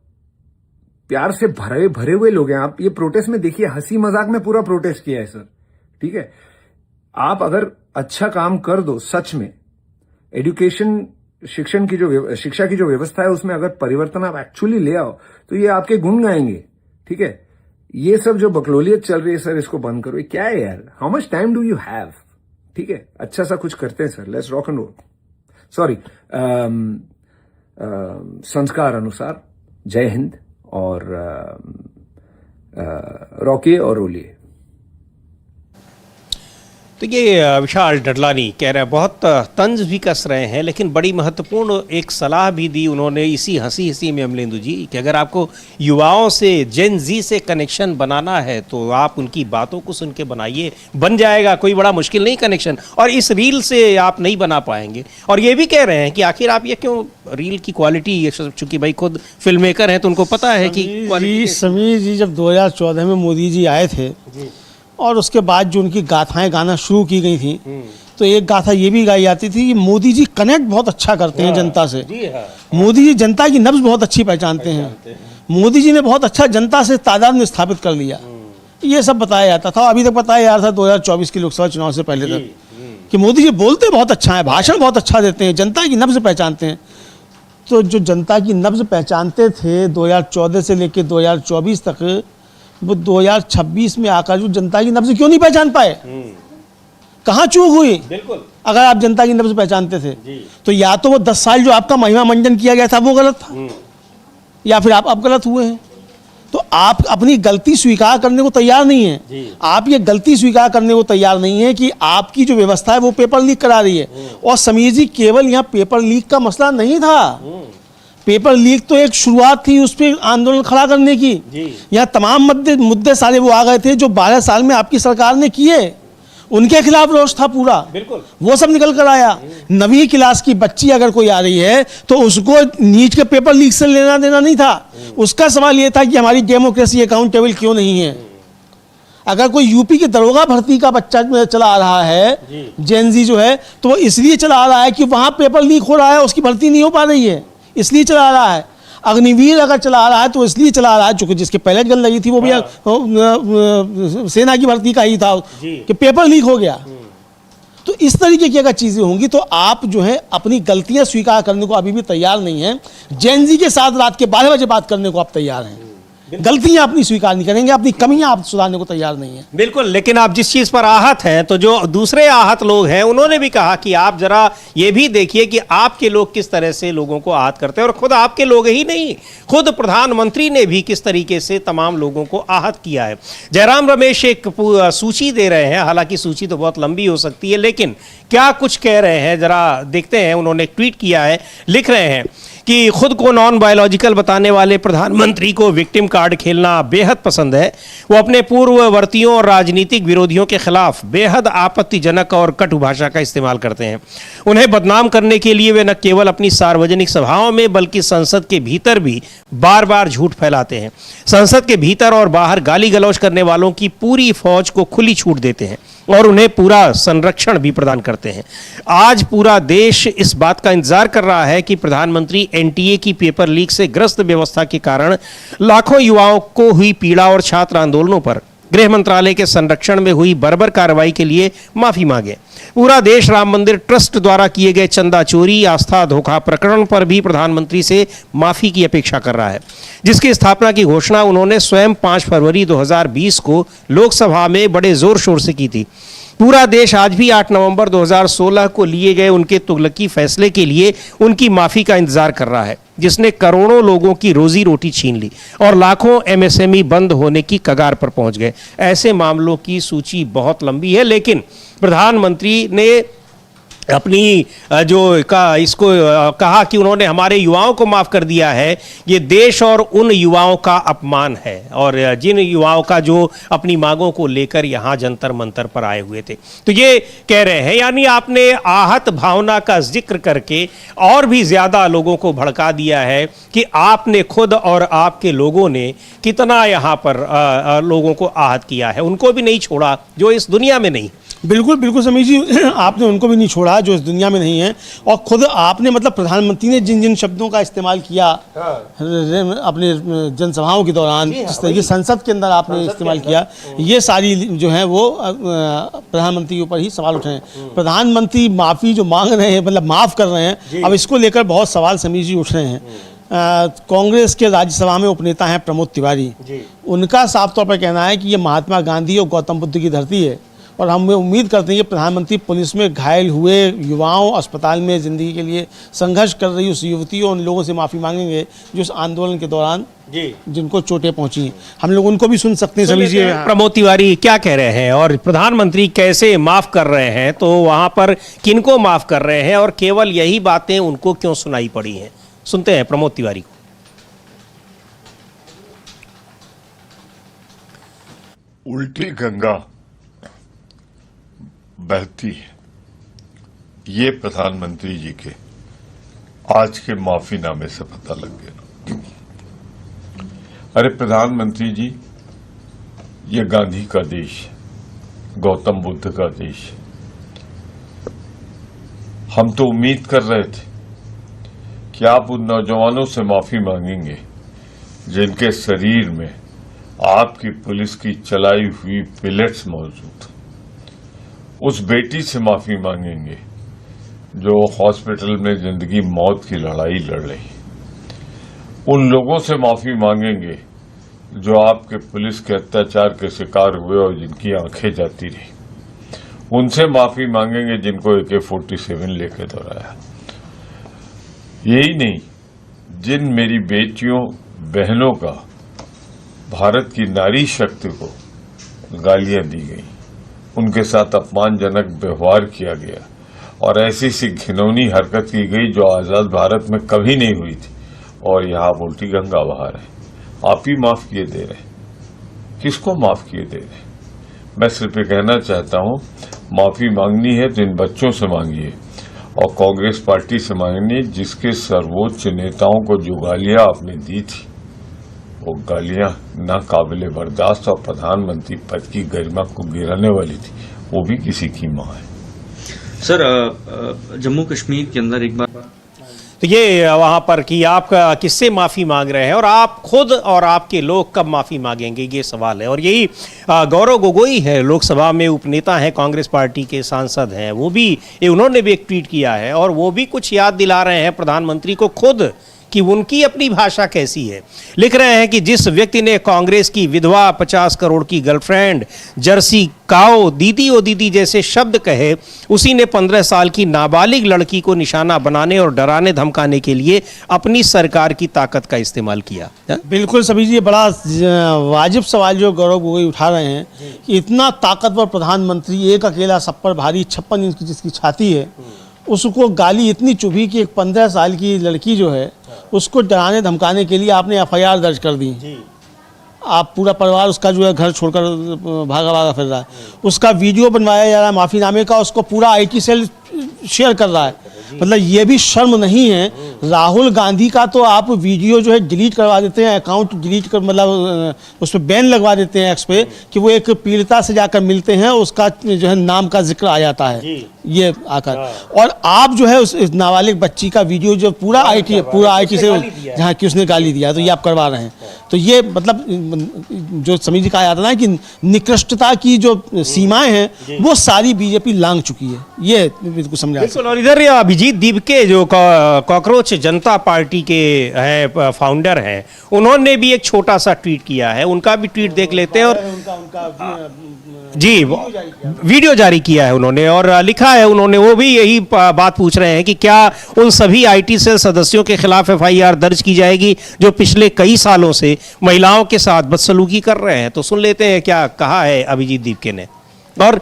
प्यार से भरे हुए लोग हैं। आप ये प्रोटेस्ट में देखिए, हंसी मजाक में पूरा प्रोटेस्ट किया है सर, ठीक है। आप अगर अच्छा काम कर दो, सच में एजुकेशन शिक्षा की जो व्यवस्था है उसमें अगर परिवर्तन आप एक्चुअली ले आओ तो ये आपके गुण गाएंगे, ठीक है। ये सब जो बकलोलियत चल रही है सर, इसको बंद करो। ये क्या है यार, how much time do you have, ठीक है। अच्छा सा कुछ करते हैं sir, let's rock and roll. Sorry, संस्कार अनुसार जय हिंद और रॉकिए और रोलिए। तो ये विशाल डडलानी कह रहे हैं, बहुत तंज भी कस रहे हैं, लेकिन बड़ी महत्वपूर्ण एक सलाह भी दी उन्होंने इसी हंसी में अमलेंदु जी, कि अगर आपको युवाओं से, जेन जी से कनेक्शन बनाना है तो आप उनकी बातों को सुन के बनाइए, बन जाएगा, कोई बड़ा मुश्किल नहीं कनेक्शन। और इस रील से आप नहीं बना पाएंगे। और ये भी कह रहे हैं कि आखिर आप ये क्यों, रील की क्वालिटी, चूंकि भाई खुद फिल्म मेकर हैं तो उनको पता है कि समीर जी जब 2014 में मोदी जी आए थे और उसके बाद जो उनकी गाथाएं गाना शुरू की गई थी, तो एक गाथा ये भी गाई जाती थी कि मोदी जी कनेक्ट बहुत अच्छा करते हैं जनता से। मोदी जी जनता की नब्ज बहुत अच्छी पहचानते हैं। मोदी जी ने बहुत अच्छा जनता से तादाद में स्थापित कर लिया, ये सब बताया जाता था। अभी तक बताया जा रहा था 2024 के लोकसभा चुनाव से पहले तक कि मोदी जी बोलते बहुत अच्छा है, भाषण बहुत अच्छा देते हैं, जनता की नब्ज पहचानते हैं। तो जो जनता की नब्ज पहचानते थे 2014 से लेकर 2024 तक, वो 2026 में आकर जो जनता की नब्ज क्यों नहीं पहचान पाए? कहाँ चूक हुई? बिल्कुल, अगर आप जनता की नब्ज पहचानते थे तो या तो वो 10 साल जो आपका महिमा मंडन किया गया था वो गलत था, या फिर आप अब गलत हुए हैं। तो आप अपनी गलती स्वीकार करने को तैयार नहीं है। आप ये गलती स्वीकार करने को तैयार नहीं है कि आपकी जो व्यवस्था है वो पेपर लीक करा रही है। और समीर जी, केवल यहाँ पेपर लीक का मसला नहीं था। पेपर लीक तो एक शुरुआत थी उस पर आंदोलन खड़ा करने की। यहाँ तमाम मुद्दे सारे वो आ गए थे जो 12 साल में आपकी सरकार ने किए, उनके खिलाफ रोष था पूरा, बिल्कुल वो सब निकल कर आया। 9वीं क्लास की बच्ची अगर कोई आ रही है तो उसको नीट के पेपर लीक से लेना देना नहीं था। उसका सवाल ये था कि हमारी डेमोक्रेसी अकाउंटेबल क्यों नहीं है। अगर कोई यूपी के दरोगा भर्ती का बच्चा चला आ रहा है, जेनजी जो है, तो वो इसलिए चला आ रहा है कि वहां पेपर लीक हो रहा है, उसकी भर्ती नहीं हो पा रही है, इसलिए चला आ रहा है। अग्निवीर अगर चला आ रहा है तो इसलिए चला आ रहा है चूंकि जिसके पैलेट गन लगी थी वो भी सेना की भर्ती का ही था कि पेपर लीक हो गया। तो इस तरीके की अगर चीजें होंगी तो आप जो है अपनी गलतियां स्वीकार करने को अभी भी तैयार नहीं है। जेनजी के साथ रात के 12 बजे बात करने को आप तैयार हैं, गलतियां अपनी स्वीकार नहीं करेंगे, अपनी कमियां आप सुधारने को तैयार नहीं है। बिल्कुल, लेकिन आप जिस चीज पर आहत हैं, तो जो दूसरे आहत लोग हैं उन्होंने भी कहा कि आप जरा ये भी देखिए कि आपके लोग किस तरह से लोगों को आहत करते हैं। और खुद आपके लोग ही नहीं, खुद प्रधानमंत्री ने भी किस तरीके से तमाम लोगों को आहत किया है। जयराम रमेश एक सूची दे रहे हैं, हालांकि सूची तो बहुत लंबी हो सकती है, लेकिन क्या कुछ कह रहे हैं जरा देखते हैं। उन्होंने ट्वीट किया है, लिख रहे हैं कि खुद को नॉन बायोलॉजिकल बताने वाले प्रधानमंत्री को विक्टिम कार्ड खेलना बेहद पसंद है। वो अपने पूर्ववर्तियों और राजनीतिक विरोधियों के खिलाफ बेहद आपत्तिजनक और कटु भाषा का इस्तेमाल करते हैं। उन्हें बदनाम करने के लिए वे न केवल अपनी सार्वजनिक सभाओं में बल्कि संसद के भीतर भी बार बार झूठ फैलाते हैं। संसद के भीतर और बाहर गाली गलौज करने वालों की पूरी फौज को खुली छूट देते हैं और उन्हें पूरा संरक्षण भी प्रदान करते हैं। आज पूरा देश इस बात का इंतजार कर रहा है कि प्रधानमंत्री एनटीए की पेपर लीक से ग्रस्त व्यवस्था के कारण लाखों युवाओं को हुई पीड़ा और छात्र आंदोलनों पर गृह मंत्रालय के संरक्षण में हुई बर्बर कार्रवाई के लिए माफी मांगे। पूरा देश राम मंदिर ट्रस्ट द्वारा किए गए चंदा चोरी, आस्था धोखा प्रकरण पर भी प्रधानमंत्री से माफी की अपेक्षा कर रहा है, जिसकी स्थापना की घोषणा उन्होंने स्वयं 5 फरवरी 2020 को लोकसभा में बड़े जोर शोर से की थी। पूरा देश आज भी 8 नवंबर 2016 को लिए गए उनके तुगलकी फैसले के लिए उनकी माफी का इंतजार कर रहा है, जिसने करोड़ों लोगों की रोजी रोटी छीन ली और लाखों एमएसएमई बंद होने की कगार पर पहुंच गए। ऐसे मामलों की सूची बहुत लंबी है, लेकिन प्रधानमंत्री ने अपनी इसको कहा कि उन्होंने हमारे युवाओं को माफ कर दिया है। ये देश और उन युवाओं का अपमान है, और जिन युवाओं का जो अपनी मांगों को लेकर यहाँ जंतर मंतर पर आए हुए थे। तो ये कह रहे हैं, यानी आपने आहत भावना का जिक्र करके और भी ज्यादा लोगों को भड़का दिया है कि आपने खुद और आपके लोगों ने कितना यहाँ पर लोगों को आहत किया है। उनको भी नहीं छोड़ा जो इस दुनिया में नहीं। बिल्कुल बिल्कुल समीर जी, आपने उनको भी नहीं छोड़ा जो इस दुनिया में नहीं है। और खुद आपने मतलब प्रधानमंत्री ने जिन जिन शब्दों का इस्तेमाल किया अपने जनसभाओं के दौरान, जिस तरीके संसद के अंदर आपने इस्तेमाल किया, ये सारी जो है वो प्रधानमंत्री के ऊपर ही सवाल उठे हैं। प्रधानमंत्री माफ़ी जो मांग रहे हैं, मतलब माफ़ कर रहे हैं, अब इसको लेकर बहुत सवाल समीर जी उठ रहे हैं। कांग्रेस के राज्यसभा में उपनेता हैं प्रमोद तिवारी, उनका साफ तौर पर कहना है कि ये महात्मा गांधी और गौतम बुद्ध की धरती है, और हम उम्मीद करते हैं कि प्रधानमंत्री पुलिस में घायल हुए युवाओं, अस्पताल में ज़िंदगी के लिए संघर्ष कर रही उस युवतियों, उन लोगों से माफ़ी मांगेंगे जो इस आंदोलन के दौरान जिनको चोटें पहुंची। हम लोग उनको भी सुन सकते हैं सभी जी। प्रमोद तिवारी क्या कह रहे हैं और प्रधानमंत्री कैसे माफ कर रहे हैं, तो वहां पर किनको माफ कर रहे हैं और केवल यही बातें उनको क्यों सुनाई पड़ी हैं, सुनते हैं प्रमोद तिवारी को। उल्टी गंगा बहती है, ये प्रधानमंत्री जी के आज के माफीनामे से पता लग गया। अरे प्रधानमंत्री जी, ये गांधी का देश है, गौतम बुद्ध का देश है। हम तो उम्मीद कर रहे थे कि आप उन नौजवानों से माफी मांगेंगे जिनके शरीर में आपकी पुलिस की चलाई हुई पिलेट्स मौजूद, उस बेटी से माफी मांगेंगे जो हॉस्पिटल में जिंदगी मौत की लड़ाई लड़ रही, उन लोगों से माफी मांगेंगे जो आपके पुलिस के अत्याचार के शिकार हुए और जिनकी आंखें जाती रही, उनसे माफी मांगेंगे जिनको AK-47 लेके दौड़ाया। यही नहीं, जिन मेरी बेटियों बहनों का भारत की नारी शक्ति को गालियां दी गई, उनके साथ अपमानजनक व्यवहार किया गया और ऐसी सी घिनौनी हरकत की गई जो आजाद भारत में कभी नहीं हुई थी, और यहाँ आप उल्टी गंगा बहा रहे, आप ही माफ किए दे रहे। किसको माफ किए दे रहे? मैं सिर्फ ये कहना चाहता हूँ, माफी मांगनी है तो इन बच्चों से मांगिए और कांग्रेस पार्टी से मांगनी, जिसके सर्वोच्च नेताओं को जो गालियां आपने दी थी, वो गालियां नाकाबिले बर्दाश्त और प्रधानमंत्री पद की गरिमा को गिराने वाली थी, वो भी किसी की मां है। सर, जम्मू कश्मीर के अंदर एक बार तो ये वहां पर कि आप किससे माफी मांग रहे हैं और आप खुद और आपके लोग कब माफी मांगेंगे, ये सवाल है। और यही गौरव गोगोई है, लोकसभा में उपनेता हैं, कांग्रेस पार्टी के सांसद हैं, वो भी उन्होंने भी एक ट्वीट किया है और वो भी कुछ याद दिला रहे हैं प्रधानमंत्री को खुद कि उनकी अपनी भाषा कैसी है। लिख रहे हैं कि जिस व्यक्ति ने कांग्रेस की विधवा 50 करोड़ की गर्लफ्रेंड, जर्सी काओ, दीदी ओ दीदी जैसे शब्द कहे, उसी ने 15 साल की नाबालिग लड़की को निशाना बनाने और डराने धमकाने के लिए अपनी सरकार की ताकत का इस्तेमाल किया। बिल्कुल सभी जी, ये बड़ा वाजिब सवाल जो गौरव गोगोई उठा रहे हैं कि इतना ताकतवर प्रधानमंत्री, एक अकेला सब पर भारी 56 इंच की जिसकी छाती है, उसको गाली इतनी चुभी कि एक 15 साल की लड़की जो है उसको डराने धमकाने के लिए आपने FIR दर्ज कर दी। आप पूरा परिवार उसका जो है घर छोड़कर भागा फिर रहा है, उसका वीडियो बनवाया जा रहा है माफीनामे का, उसको पूरा IT सेल शेयर कर रहा है। मतलब ये भी शर्म नहीं है। राहुल गांधी का तो आप वीडियो जो है डिलीट करवा देते हैं, अकाउंट डिलीट कर, मतलब उस पर बैन लगवा देते हैं X पे कि वो एक पीड़िता से जाकर मिलते हैं, उसका जो है नाम का जिक्र आ जाता है ये आकर, और आप जो है उस नाबालिग बच्ची का वीडियो जो पूरा IT से जहाँ कि उसने गाली दिया, तो ये आप करवा रहे हैं। तो ये मतलब जो समीर जी कहा जाता है कि निकृष्टता की जो सीमाएं हैं वो सारी बीजेपी लांघ चुकी है, ये बिल्कुल समझा। बिल्कुल। और इधर अभिजीत दीपके जो कॉकरोच जनता पार्टी के हैं, फाउंडर हैं, उन्होंने भी एक छोटा सा ट्वीट किया है, उनका भी ट्वीट देख लेते हैं। और जी, वीडियो जारी किया है उन्होंने और लिखा है उन्होंने, वो भी यही बात पूछ रहे हैं कि क्या उन सभी IT सेल सदस्यों के खिलाफ FIR दर्ज की जाएगी जो पिछले कई सालों से महिलाओं के साथ बदसलूकी कर रहे हैं। तो सुन लेते हैं क्या कहा है अभिजीत दीपके ने। और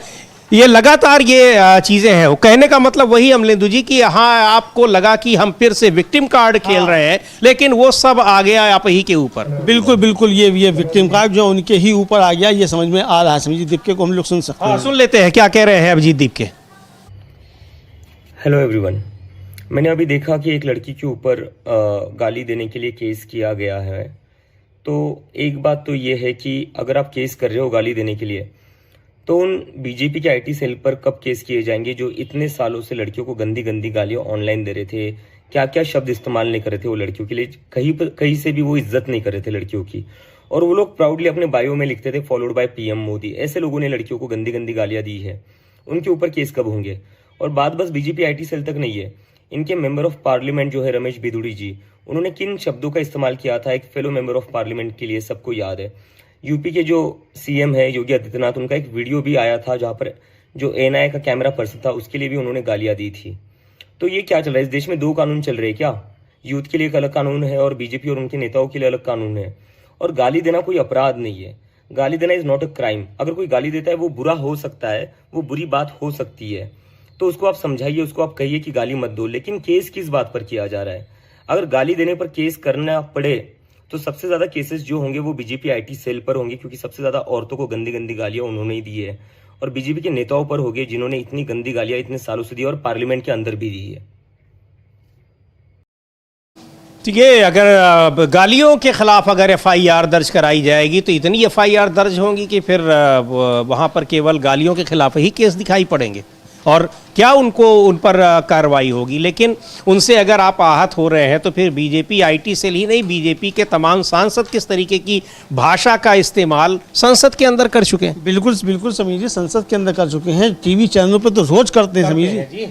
ये लगातार ये चीजें हैं, वो कहने का मतलब वही अमलेंदु जी कि हाँ, आपको लगा कि हम फिर से विक्टिम कार्ड खेल रहे हैं, लेकिन वो सब आ गया आप ही के ऊपर। बिल्कुल बिल्कुल, ये विक्टिम कार्ड जो उनके ही ऊपर आ गया, ये समझ में आ रहा है। अभिजीत दीपके को हम लोग सुन सकते हैं। सुन लेते हैं क्या कह रहे हैं अभिजीत दीपके। हेलो एवरीवन, मैंने अभी देखा कि एक लड़की के ऊपर गाली देने के लिए केस किया गया है। तो एक बात तो ये है कि अगर आप केस कर रहे हो गाली देने के लिए, तो उन बीजेपी के आईटी सेल पर कब केस किए जाएंगे जो इतने सालों से लड़कियों को गंदी गंदी गालियां ऑनलाइन दे रहे थे, क्या क्या शब्द इस्तेमाल नहीं कर रहे थे वो लड़कियों के लिए, कहीं से भी वो इज्जत नहीं कर रहे थे लड़कियों की, और वो लोग प्राउडली अपने बायो में लिखते थे फॉलोड बाय पीएम मोदी। ऐसे लोगों ने लड़कियों को गंदी गंदी गालियां दी है, उनके ऊपर केस कब होंगे? और बात बस बीजेपी आईटी सेल तक नहीं है, इनके मेंबर ऑफ पार्लियामेंट जो है रमेश बिधूड़ी जी, उन्होंने किन शब्दों का इस्तेमाल किया था एक फेलो मेंबर ऑफ पार्लियामेंट के लिए सबको याद है। यूपी के जो सीएम है योगी आदित्यनाथ, उनका एक वीडियो भी आया था जहां पर जो एनआई का कैमरा पर्सन था उसके लिए भी उन्होंने गालियां दी थी। तो ये क्या चल रहा है? इस देश में दो कानून चल रहे हैं क्या? यूथ के लिए एक अलग कानून है और बीजेपी और उनके नेताओं के लिए अलग कानून है। और गाली देना कोई अपराध नहीं है, गाली देना इज नॉट अ क्राइम। अगर कोई गाली देता है वो बुरा हो सकता है, वो बुरी बात हो सकती है, तो उसको आप समझाइए, उसको आप कहिए कि गाली मत दो। लेकिन केस किस बात पर किया जा रहा है? अगर गाली देने पर केस करना पड़े तो सबसे ज्यादा केसेस जो होंगे वो बीजेपी आईटी सेल पर होंगे, क्योंकि सबसे ज्यादा औरतों को गंदी गंदी गालियां उन्होंने ही दी है, और बीजेपी के नेताओं पर होंगे जिन्होंने इतनी गंदी गालियां इतने सालों से दी और पार्लियामेंट के अंदर भी दी है। तो ये अगर गालियों के खिलाफ अगर एफआईआर दर्ज कराई जाएगी तो इतनी एफआईआर दर्ज होंगी कि फिर वहाँ पर केवल गालियों के खिलाफ ही केस दिखाई पड़ेंगे और क्या उनको उन पर कार्रवाई होगी। लेकिन उनसे अगर आप आहत हो रहे हैं तो फिर बीजेपी आईटी सेल ही नहीं, बीजेपी के तमाम सांसद किस तरीके की भाषा का इस्तेमाल संसद के अंदर कर चुके हैं। बिल्कुल बिल्कुल समीर जी, संसद के अंदर कर चुके हैं, टीवी चैनलों पर तो रोज करते हैं समीर जी,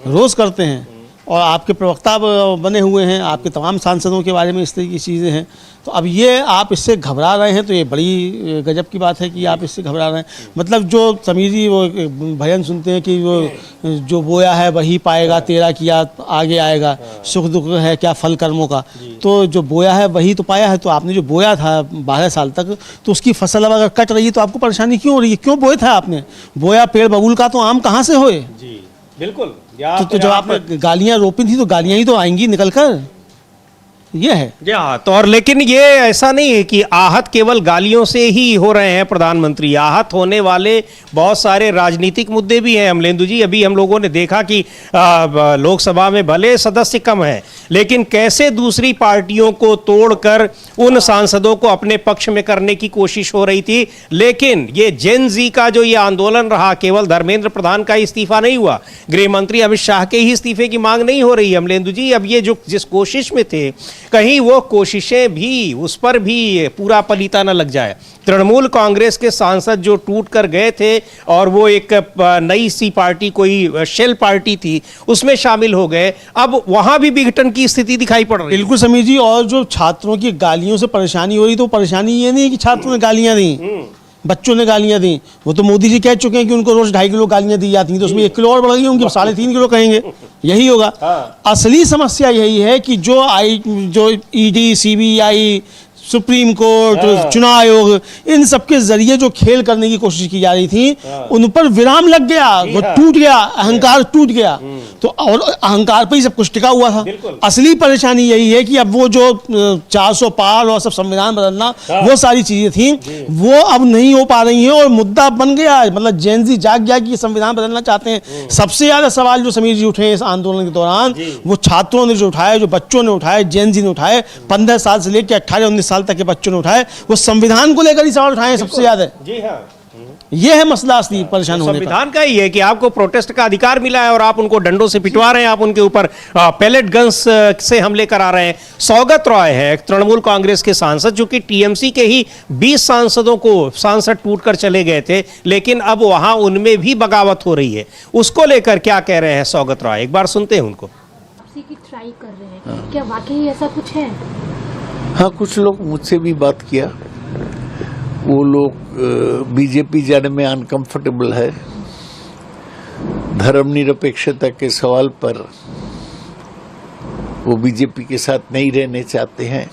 रोज करते हैं। और आपके प्रवक्ता बने हुए हैं, आपके तमाम सांसदों के बारे में इस तरह की चीज़ें हैं। तो अब ये आप इससे घबरा रहे हैं तो ये बड़ी गजब की बात है कि आप इससे घबरा रहे हैं। मतलब जो समीर जी वो भजन सुनते हैं कि वो जो बोया है वही पाएगा, तेरा किया आगे आएगा, सुख दुख है क्या फल कर्मों का। तो जो बोया है वही तो पाया है। तो आपने जो बोया था 12 साल तक, तो उसकी फसल अब अगर कट रही है तो आपको परेशानी क्यों हो रही है? क्यों बोया था आपने? बोया पेड़ बबूल का तो आम कहाँ से होए? जी बिल्कुल। तो जब आपने गालियां रोपी थी तो गालियां ही तो आएंगी निकल कर, ये है। जी हाँ। तो और लेकिन ये ऐसा नहीं है कि आहत केवल गालियों से ही हो रहे हैं प्रधानमंत्री, आहत होने वाले बहुत सारे राजनीतिक मुद्दे भी हैं। अमलेंदु जी, अभी हम लोगों ने देखा कि लोकसभा में भले सदस्य कम हैं लेकिन कैसे दूसरी पार्टियों को तोड़कर उन सांसदों को अपने पक्ष में करने की कोशिश हो रही थी। लेकिन ये जेन जी का जो ये आंदोलन रहा, केवल धर्मेंद्र प्रधान का इस्तीफा नहीं हुआ, गृह मंत्री अमित शाह के ही इस्तीफे की मांग नहीं हो रही है अमलेंदु जी। अब ये जो जिस कोशिश में थे, कहीं वो कोशिशें भी, उस पर भी पूरा पलीता न लग जाए। तृणमूल कांग्रेस के सांसद जो टूट कर गए थे और वो एक नई सी पार्टी, कोई शेल पार्टी थी, उसमें शामिल हो गए, अब वहां भी विघटन की स्थिति दिखाई पड़ रही है। बिल्कुल समीर जी। और जो छात्रों की गालियों से परेशानी हो रही, तो परेशानी ये नहीं कि छात्रों ने गालियां दी, बच्चों ने गालियां दी। वो तो मोदी जी कह चुके हैं कि उनको रोज 2.5 किलो गालियां दी जाती हैं, तो उसमें 1 किलो और बढ़ गई होंगी, 3.5 किलो कहेंगे, यही होगा। असली समस्या यही है कि जो ईडी, सीबीआई, सुप्रीम कोर्ट, चुनाव आयोग, इन सबके जरिए जो खेल करने की कोशिश की जा रही थी, उन पर विराम लग गया, वो टूट गया, अहंकार टूट गया। तो और अहंकार पर ही सब कुछ टिका हुआ था। असली परेशानी यही है कि अब वो जो 400 पार और सब संविधान बदलना, वो सारी चीजें थी, वो अब नहीं हो पा रही हैं और मुद्दा बन गया। मतलब जेन जी जाग गया कि ये संविधान बदलना चाहते हैं। सबसे ज्यादा सवाल जो समीर जी उठे इस आंदोलन के दौरान, वो छात्रों ने जो उठाए, जो बच्चों ने उठाए, जेन जी ने उठाए, 15 साल से लेकर 18-19 साल तक के बच्चों ने उठाए, वो संविधान को लेकर ही सवाल उठाए सबसे ज्यादा। जी हाँ, ये है मसला असली परेशान होने का। संविधान का ही है कि आपको प्रोटेस्ट का अधिकार मिला है और आप उनको डंडों से पिटवा रहे हैं, आप उनके ऊपर पैलेट गन्स से हमले करा रहे हैं। सौगत रॉय है तृणमूल कांग्रेस के सांसद, जो कि टीएमसी के ही 20 सांसदों को सांसद टूटकर चले गए थे, लेकिन अब वहां उनमें भी बगावत हो रही है। उसको लेकर क्या कह रहे हैं सौगत रॉय, एक बार सुनते हैं उनको। की ट्राई कर रहे हैं, क्या वाकई ऐसा कुछ है? हाँ, कुछ लोग मुझसे भी बात किया, वो लोग बीजेपी जाने में अनकंफर्टेबल है, धर्मनिरपेक्षता के सवाल पर वो बीजेपी के साथ नहीं रहने चाहते हैं,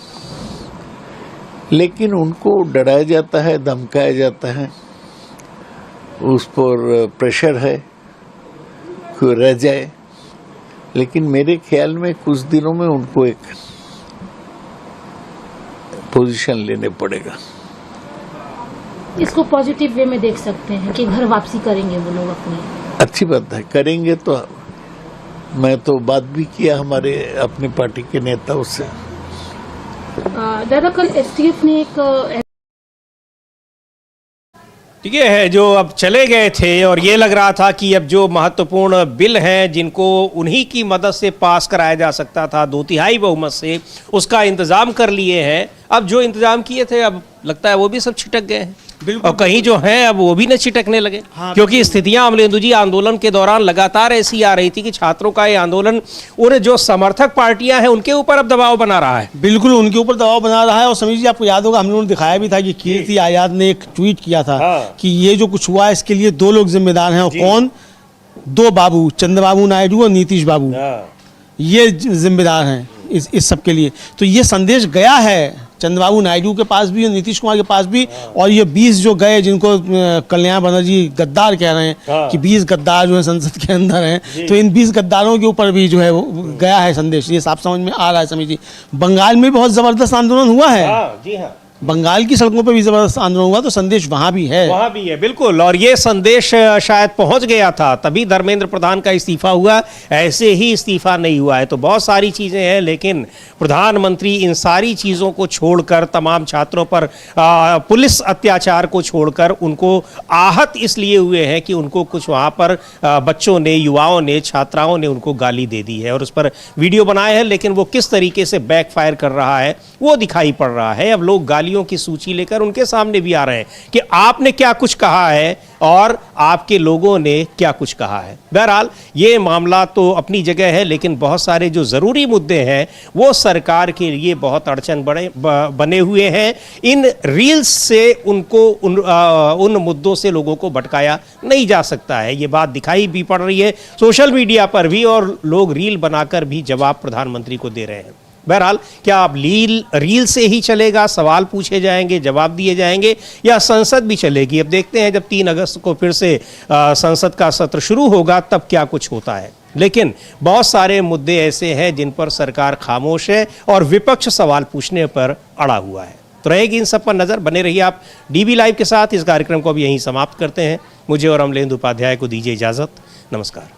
लेकिन उनको डराया जाता है, धमकाया जाता है, उस पर प्रेशर है कि रह जाए। लेकिन मेरे ख्याल में कुछ दिनों में उनको एक पोजीशन लेने पड़ेगा। इसको पॉजिटिव वे में देख सकते हैं कि घर वापसी करेंगे वो लोग अपनी। अच्छी बात है, करेंगे। तो मैं तो बात भी किया हमारे अपने पार्टी के नेताओं से। दादा, कल एसटीएफ ने एक ठीक है, जो अब चले गए थे और ये लग रहा था कि अब जो महत्वपूर्ण बिल हैं जिनको उन्हीं की मदद से पास कराया जा सकता था 2/3 बहुमत से, उसका इंतजाम कर लिए हैं। अब जो इंतजाम किए थे अब लगता है वो भी सब छिटक गए हैं, और कहीं जो हैं अब वो भी न छिटकने लगे। क्योंकि स्थितियां अमलेंदु जी आंदोलन के दौरान लगातार ऐसी आ रही थी कि छात्रों का ये आंदोलन उन जो समर्थक पार्टियां हैं उनके ऊपर अब दबाव बना रहा है। बिल्कुल उनके ऊपर दबाव बना रहा है। और समीर जी आपको याद होगा हम लोगों ने दिखाया भी था कि कीर्ति आजाद ने एक ट्वीट किया था कि ये जो कुछ हुआ है इसके लिए 2 लोग जिम्मेदार हैं। और कौन? 2 बाबू, चंद्रबाबू नायडू और नीतीश बाबू, ये जिम्मेदार हैं इस सब के लिए। तो ये संदेश गया है चंद्रबाबू नायडू के पास भी और नीतीश कुमार के पास भी। और ये 20 जो गए जिनको कल्याण बनर्जी गद्दार कह रहे हैं कि 20 गद्दार जो है संसद के अंदर हैं, तो इन 20 गद्दारों के ऊपर भी जो है वो गया है संदेश। ये साफ समझ में आ रहा है समीर जी। बंगाल में बहुत जबरदस्त आंदोलन हुआ है। जी हाँ, बंगाल की सड़कों पर भी जबरदस्त आंदोलन हुआ, तो संदेश वहां भी है। वहां भी है, बिल्कुल। और ये संदेश शायद पहुंच गया था तभी धर्मेंद्र प्रधान का इस्तीफा हुआ, ऐसे ही इस्तीफा नहीं हुआ है। तो बहुत सारी चीजें हैं, लेकिन प्रधानमंत्री इन सारी चीजों को छोड़कर, तमाम छात्रों पर पुलिस अत्याचार को छोड़कर, उनको आहत इसलिए हुए हैं कि उनको कुछ वहां पर बच्चों ने, युवाओं ने, छात्राओं ने उनको गाली दे दी है और उस पर वीडियो बनाए हैं। लेकिन वो किस तरीके से बैकफायर कर रहा है वो दिखाई पड़ रहा है। अब लोग गालियों की सूची लेकर उनके सामने भी आ रहे हैं कि आपने क्या कुछ कहा है और आपके लोगों ने क्या कुछ कहा है। बहरहाल ये मामला तो अपनी जगह है, लेकिन बहुत सारे जो जरूरी मुद्दे हैं वो सरकार के लिए बहुत अड़चन बने हुए हैं। इन रील्स से उनको उन मुद्दों से लोगों को भटकाया नहीं जा सकता है। ये बात दिखाई भी पड़ रही है सोशल मीडिया पर भी, और लोग रील बनाकर भी जवाब प्रधानमंत्री को दे रहे हैं। बहरहाल क्या अब रील से ही चलेगा, सवाल पूछे जाएंगे, जवाब दिए जाएंगे, या संसद भी चलेगी? अब देखते हैं जब 3 अगस्त को फिर से संसद का सत्र शुरू होगा तब क्या कुछ होता है। लेकिन बहुत सारे मुद्दे ऐसे हैं जिन पर सरकार खामोश है और विपक्ष सवाल पूछने पर अड़ा हुआ है। तो रहेगी इन सब पर नजर। बने रहिए आप DB लाइव के साथ। इस कार्यक्रम को अब यहीं समाप्त करते हैं। मुझे और अमलेंदु उपाध्याय को दीजिए इजाजत। नमस्कार।